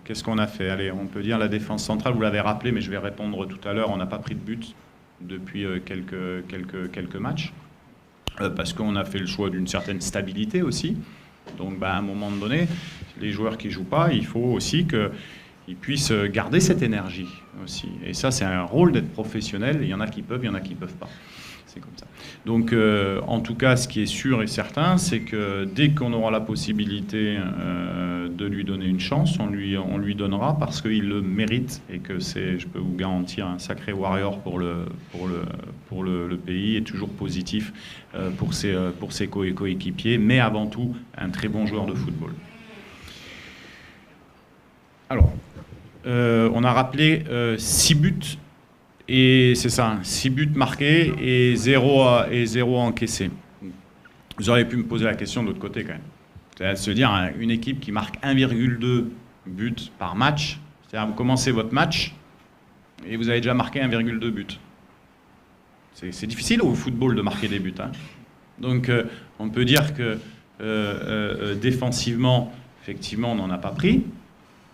qu'est-ce qu'on a fait ? Allez, on peut dire la défense centrale, vous l'avez rappelé, mais je vais répondre tout à l'heure, on n'a pas pris de but depuis quelques matchs. Parce qu'on a fait le choix d'une certaine stabilité aussi. Donc à un moment donné, les joueurs qui ne jouent pas, il faut aussi qu'ils puissent garder cette énergie aussi. Et ça, c'est un rôle d'être professionnel. Il y en a qui peuvent, il y en a qui ne peuvent pas. C'est comme ça. Donc en tout cas, ce qui est sûr et certain, c'est que dès qu'on aura la possibilité de lui donner une chance, on lui donnera parce qu'il le mérite et que c'est, je peux vous garantir, un sacré warrior pour le pays et toujours positif pour ses coéquipiers, mais avant tout un très bon joueur de football. Alors, on a rappelé 6 buts. Et c'est ça, 6 buts marqués et 0 encaissés. Vous auriez pu me poser la question de l'autre côté quand même. C'est-à-dire de se dire, une équipe qui marque 1,2 buts par match, c'est-à-dire vous commencez votre match et vous avez déjà marqué 1,2 buts. C'est difficile au football de marquer des buts. Hein. Donc on peut dire que défensivement, effectivement, on n'en a pas pris,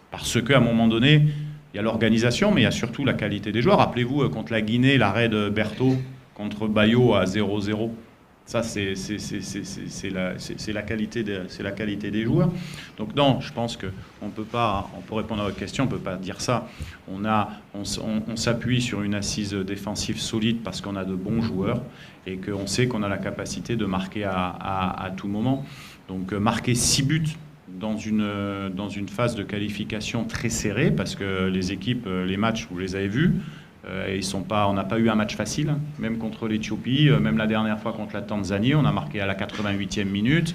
parce qu'à un moment donné, il y a l'organisation, mais il y a surtout la qualité des joueurs. Rappelez-vous, contre la Guinée, l'arrêt de Berthaud contre Bayo à 0-0. Ça, c'est la qualité des joueurs. Donc non, je pense qu'on peut pas, pour répondre à votre question, on ne peut pas dire ça. On s'appuie sur une assise défensive solide parce qu'on a de bons joueurs et qu'on sait qu'on a la capacité de marquer à tout moment. Donc marquer 6 buts dans une phase de qualification très serrée, parce que les équipes, les matchs, vous les avez vus, on n'a pas eu un match facile, hein. Même contre l'Éthiopie, même la dernière fois contre la Tanzanie, on a marqué à la 88e minute.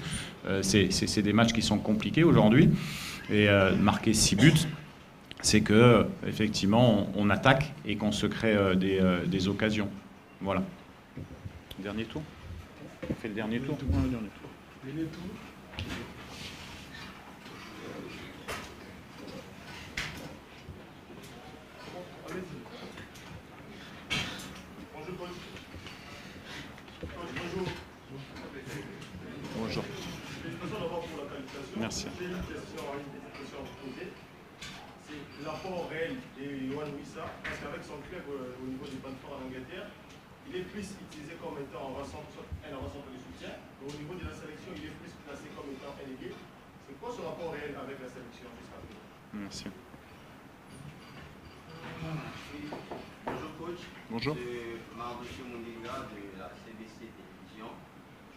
C'est des matchs qui sont compliqués aujourd'hui. Et marquer 6 buts, c'est que effectivement on attaque et qu'on se crée des occasions. Voilà. Dernier tour ? On fait le dernier tour ? Venez tout. Allez-y. Bonjour, coach. Bonjour. Bonjour. Félicitations d'abord pour la qualification. Merci. J'ai une question à vous poser. C'est l'apport réel de Yohan Wissa, parce qu'avec son club au niveau du Brentford en Angleterre, il est plus utilisé comme étant un centre de soutien. Mais au niveau de la sélection, il est plus placé comme étant un ailier. C'est quoi ce rapport réel avec la sélection jusqu'à présent? Merci. Bonjour coach. Bonjour. C'est Mardoché Mouniga de la CBC Télévision.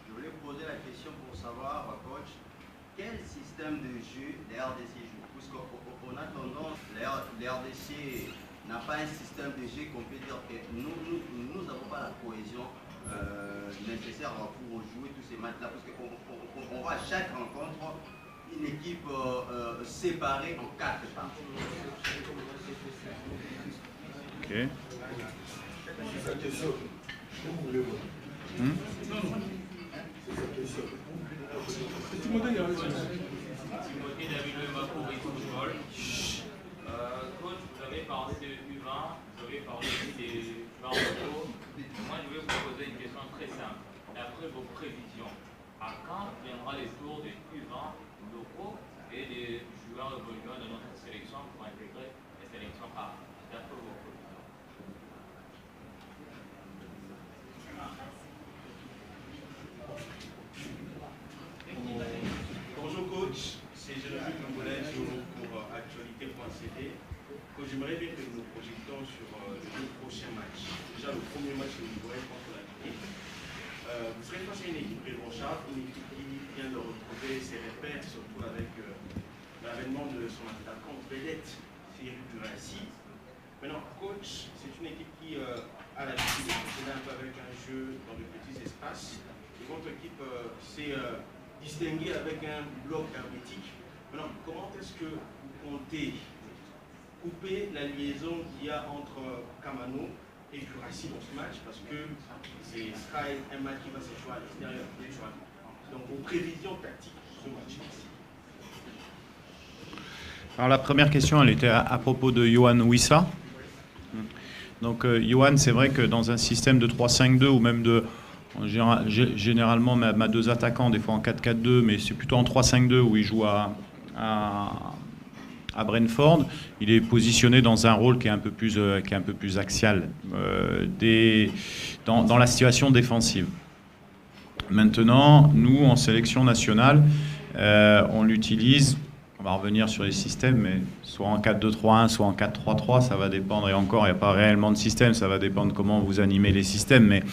Je voulais vous poser la question pour savoir, coach, quel système de jeu les RDC joue? Puisqu'on a tendance, les RDC n'a pas un système de jeu qu'on peut dire que nous n'avons pas la cohésion nécessaire pour jouer tous ces matchs-là. Parce qu'on voit à chaque rencontre une équipe séparée en 4 parties. Ok. C'est sa question. C'est sa question. Timothée David Macoury football. Coach, vous avez parlé de U20, vous avez parlé aussi des joueurs locaux. Moi, je vais vous poser une question très simple. D'après vos prévisions, à quand viendra les tours des U20 locaux et des joueurs évoluant de notre sélection pour intégrer les sélections A? D'après vos prévisions. Bonjour coach, c'est Jérémy Congolais pour actualité.cd. Coach, j'aimerais bien que nous nous projetons sur les deux prochains matchs. Déjà le premier match que vous voyez contre la Guinée. Vous serez face à une équipe revancharde, une équipe qui vient de retrouver ses repères, surtout avec l'avènement de son attaquant vedette, Thierry Burassi. Maintenant, coach, c'est une équipe qui a l'habitude de fonctionner un peu avec un jeu dans de petits espaces. Et votre équipe s'est distinguée avec un bloc hermétique. Maintenant, comment est-ce que vous comptez couper la liaison qu'il y a entre Kamano et Burassi dans ce match? Parce que ce sera un match qui va se jouer à l'extérieur. Donc, vos prévisions tactiques pour ce match-ci. Alors la première question, elle était à propos de Yohan Wissa. Donc Yohan, c'est vrai que dans un système de 3-5-2 ou même de... Généralement, ma deux attaquants, des fois en 4-4-2, mais c'est plutôt en 3-5-2 où il joue à Brentford. Il est positionné dans un rôle qui est un peu plus axial dans la situation défensive. Maintenant, nous, en sélection nationale, on l'utilise... On va revenir sur les systèmes, mais soit en 4-2-3-1, soit en 4-3-3, ça va dépendre. Et encore, il n'y a pas réellement de système, ça va dépendre comment vous animez les systèmes. Mais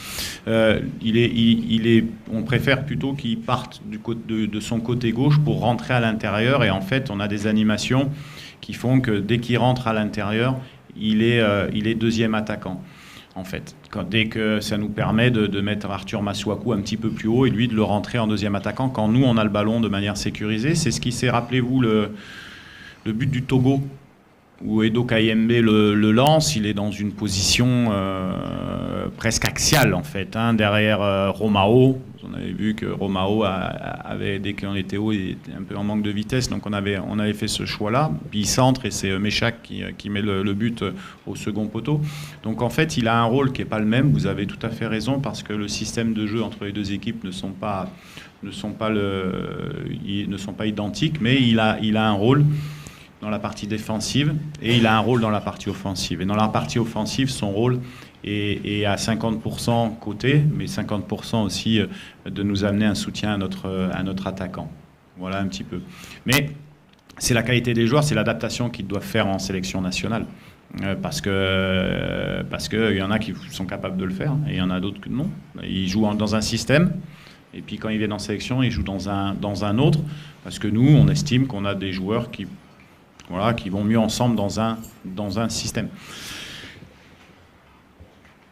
on préfère plutôt qu'il parte de son côté gauche pour rentrer à l'intérieur. Et en fait, on a des animations qui font que dès qu'il rentre à l'intérieur, il est deuxième attaquant. En fait, dès que ça nous permet de mettre Arthur Masuaku un petit peu plus haut et lui de le rentrer en deuxième attaquant quand nous on a le ballon de manière sécurisée. C'est ce qui s'est, rappelez-vous, le but du Togo où Edo Kayembe le lance. Il est dans une position presque axiale en fait, derrière Romao. On avait vu que Romao avait, dès qu'on était haut, il était un peu en manque de vitesse, donc on avait fait ce choix-là. Puis il centre et c'est Meshak qui met le but au second poteau. Donc en fait, il a un rôle qui n'est pas le même. Vous avez tout à fait raison parce que le système de jeu entre les deux équipes ne sont pas identiques, mais il a un rôle dans la partie défensive et il a un rôle dans la partie offensive. Et dans la partie offensive, son rôle est à 50% côté, mais 50% aussi de nous amener un soutien à notre attaquant. Voilà un petit peu. Mais c'est la qualité des joueurs, c'est l'adaptation qu'ils doivent faire en sélection nationale. Parce que y en a qui sont capables de le faire et il y en a d'autres que non. Ils jouent dans un système et puis quand ils viennent en sélection, ils jouent dans un autre. Parce que nous, on estime qu'on a des joueurs qui vont mieux ensemble dans un système.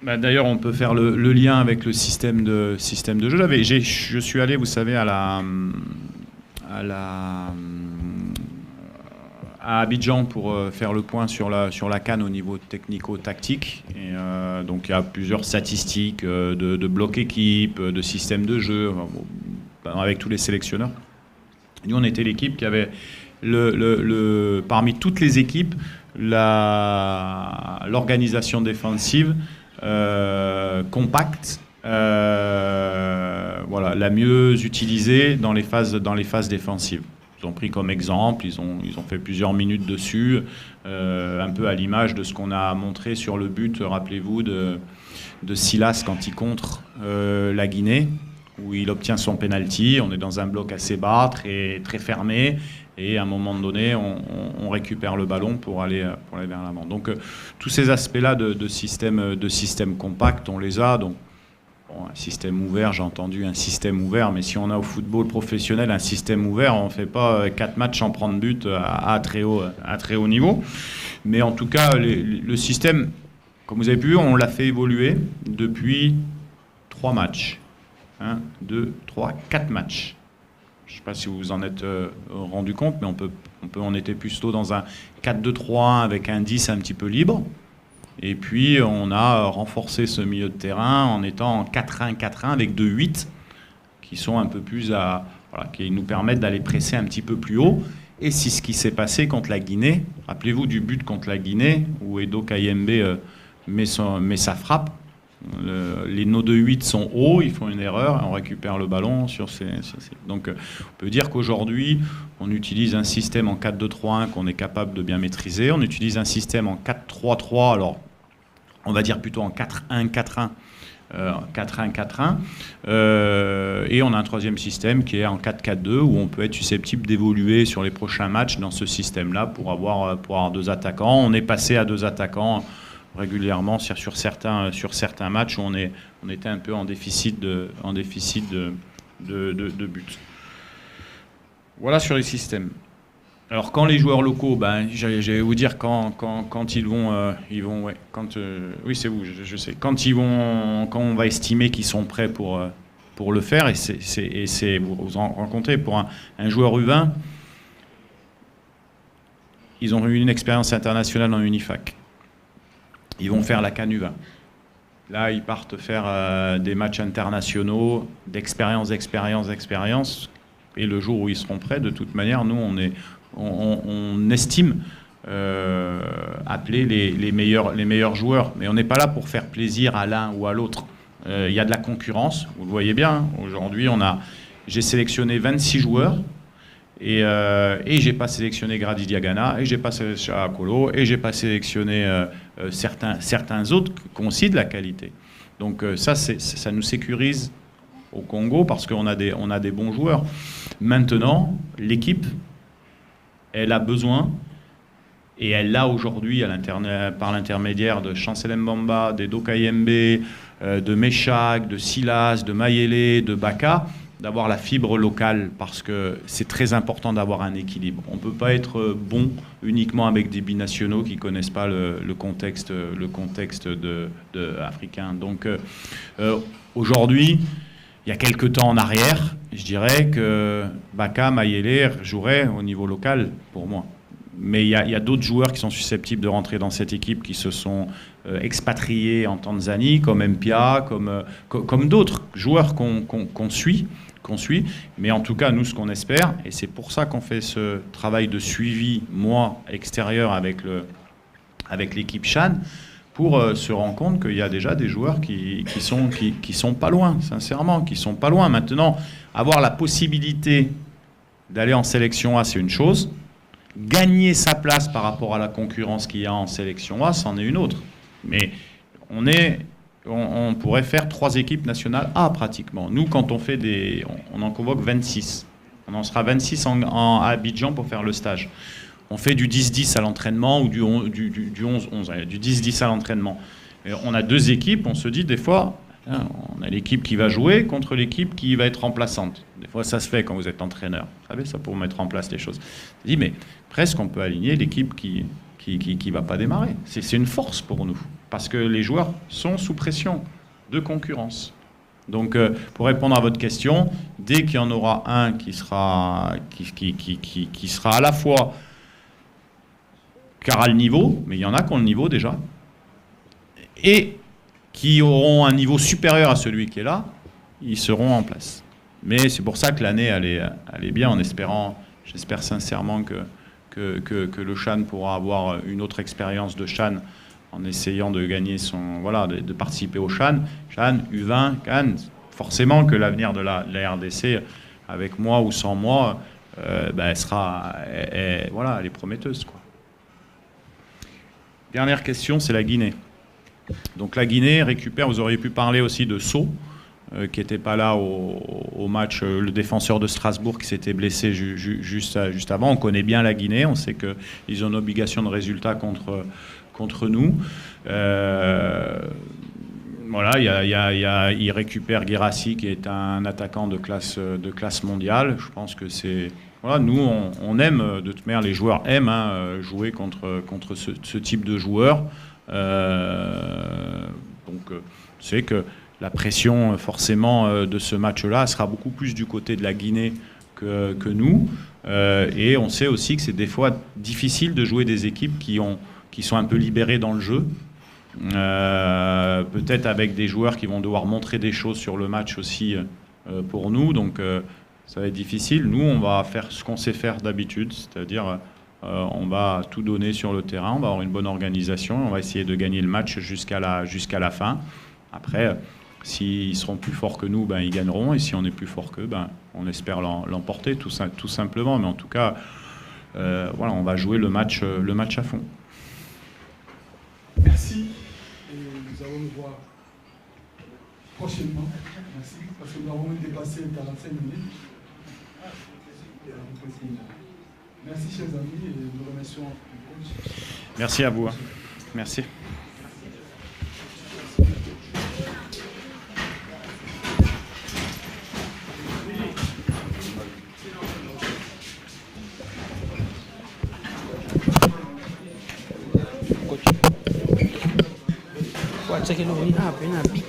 D'ailleurs, on peut faire le lien avec le système de jeu. Je suis allé, vous savez, à Abidjan pour faire le point sur la CAN au niveau technico-tactique. Et donc, il y a plusieurs statistiques de blocs équipe, de système de jeu. avec tous les sélectionneurs. Nous, on était l'équipe qui avait, parmi toutes les équipes, l'organisation défensive compacte, voilà, la mieux utilisée dans les phases défensives. Ils ont pris comme exemple, ils ont fait plusieurs minutes dessus, un peu à l'image de ce qu'on a montré sur le but, rappelez-vous, de Silas quand il contre la Guinée, où il obtient son penalty. On est dans un bloc assez bas, très, très fermé, et à un moment donné, on récupère le ballon pour aller vers l'avant. Donc tous ces aspects-là de système compact, on les a. Donc, bon, un système ouvert, j'ai entendu un système ouvert, mais si on a au football professionnel un système ouvert, on ne fait pas 4 matchs sans prendre but à très haut niveau. Mais en tout cas, le système, comme vous avez pu, on l'a fait évoluer depuis 3 matchs. 1, 2, 3, 4 matchs. Je ne sais pas si vous vous en êtes rendu compte, mais on était plutôt dans un 4-2-3-1 avec un 10 un petit peu libre. Et puis, on a renforcé ce milieu de terrain en étant en 4-1-4-1 avec 2-8 qui sont un peu plus qui nous permettent d'aller presser un petit peu plus haut. Et c'est ce qui s'est passé contre la Guinée. Rappelez-vous du but contre la Guinée où Edo Kayembe met sa frappe. Nos 2-8 sont hauts, ils font une erreur et on récupère le ballon sur ces. Donc, on peut dire qu'aujourd'hui, on utilise un système en 4-2-3-1 qu'on est capable de bien maîtriser. On utilise un système en 4-3-3, alors on va dire plutôt en 4-1-4-1. 4-1-4-1 et on a un troisième système qui est en 4-4-2 où on peut être susceptible d'évoluer sur les prochains matchs dans ce système-là pour avoir 2 attaquants. On est passé à 2 attaquants régulièrement sur certains matchs où on était un peu en déficit de buts. Voilà sur les systèmes. Alors quand les joueurs locaux, je vais vous dire quand ils vont, oui c'est vous, je sais, quand on va estimer qu'ils sont prêts pour le faire, et vous en rencontrez pour un joueur U20, ils ont eu une expérience internationale en Unifac. Ils vont faire la CAN U20. Là, ils partent faire des matchs internationaux, d'expérience. Et le jour où ils seront prêts, de toute manière, nous, on estime appeler les meilleurs joueurs. Mais on n'est pas là pour faire plaisir à l'un ou à l'autre. Il y a de la concurrence, vous le voyez bien. Hein. Aujourd'hui, j'ai sélectionné 26 joueurs. Et j'ai pas sélectionné Grady Diagana, et j'ai pas sélectionné Akolo, et j'ai pas sélectionné certains autres qui ont aussi de la qualité. Donc ça nous sécurise au Congo parce qu'on a des bons joueurs. Maintenant, l'équipe, elle a besoin, et elle l'a aujourd'hui par l'intermédiaire de Chancel Mbamba, d'Edo Kayembe, de Meshak, de Silas, de Mayele, de Baka, d'avoir la fibre locale, parce que c'est très important d'avoir un équilibre. On ne peut pas être bon uniquement avec des binationaux qui ne connaissent pas le contexte africain. Donc aujourd'hui, il y a quelques temps en arrière, je dirais que Baka, Mayele joueraient au niveau local pour moi. Mais il y a d'autres joueurs qui sont susceptibles de rentrer dans cette équipe qui se sont expatriés en Tanzanie, comme Mpia, comme d'autres joueurs qu'on suit. Mais en tout cas, nous, ce qu'on espère, et c'est pour ça qu'on fait ce travail de suivi, extérieur avec l'équipe Chan, pour se rendre compte qu'il y a déjà des joueurs qui sont pas loin, sincèrement, qui sont pas loin. Maintenant, avoir la possibilité d'aller en sélection A, c'est une chose. Gagner sa place par rapport à la concurrence qu'il y a en sélection A, c'en est une autre. Mais on pourrait faire 3 équipes nationales A pratiquement. Nous, quand on fait on en convoque 26. On en sera 26 à Abidjan pour faire le stage. On fait du 10-10 à l'entraînement ou du 11-11, du 10-10 à l'entraînement. Et on a 2 équipes, on se dit des fois, on a l'équipe qui va jouer contre l'équipe qui va être remplaçante. Des fois, ça se fait quand vous êtes entraîneur. Vous savez, ça pour mettre en place les choses. Je dis, mais presque on peut aligner l'équipe qui va pas démarrer. C'est une force pour nous, parce que les joueurs sont sous pression de concurrence. Donc, pour répondre à votre question, dès qu'il y en aura un qui sera à la fois qui aura le niveau, mais il y en a qui ont le niveau déjà, et qui auront un niveau supérieur à celui qui est là, ils seront en place. Mais c'est pour ça que l'année, elle est bien, en espérant, j'espère sincèrement que le Chan pourra avoir une autre expérience de Chan en essayant de gagner de participer au Chan. Chan, U20, Cannes, forcément que l'avenir de la RDC, avec moi ou sans moi, elle est prometteuse, quoi. Dernière question, c'est la Guinée. Donc la Guinée récupère, vous auriez pu parler aussi de Sceaux, qui n'était pas là au match, le défenseur de Strasbourg qui s'était blessé juste avant. On connaît bien la Guinée, on sait qu'ils ont une obligation de résultat contre nous. Il récupère Guirassy, qui est un attaquant de classe mondiale. Je pense que c'est... Voilà, nous, on aime, de toute manière, les joueurs aiment jouer contre ce type de joueurs. C'est que la pression, forcément, de ce match-là sera beaucoup plus du côté de la Guinée que nous. Et on sait aussi que c'est des fois difficile de jouer des équipes qui sont un peu libérées dans le jeu. Peut-être avec des joueurs qui vont devoir montrer des choses sur le match aussi pour nous. Donc, ça va être difficile. Nous, on va faire ce qu'on sait faire d'habitude, c'est-à-dire on va tout donner sur le terrain, on va avoir une bonne organisation, on va essayer de gagner le match jusqu'à la fin. Après, s'ils seront plus forts que nous, ils gagneront, et si on est plus fort qu'eux, on espère l'emporter, tout simplement. Mais en tout cas, on va jouer le match à fond. Merci, et nous allons nous voir prochainement. Merci, parce que nous avons dépassé 45 minutes. Merci, chers amis, et nous remercions le coach. Merci à vous. Merci. Check it out, we have been a big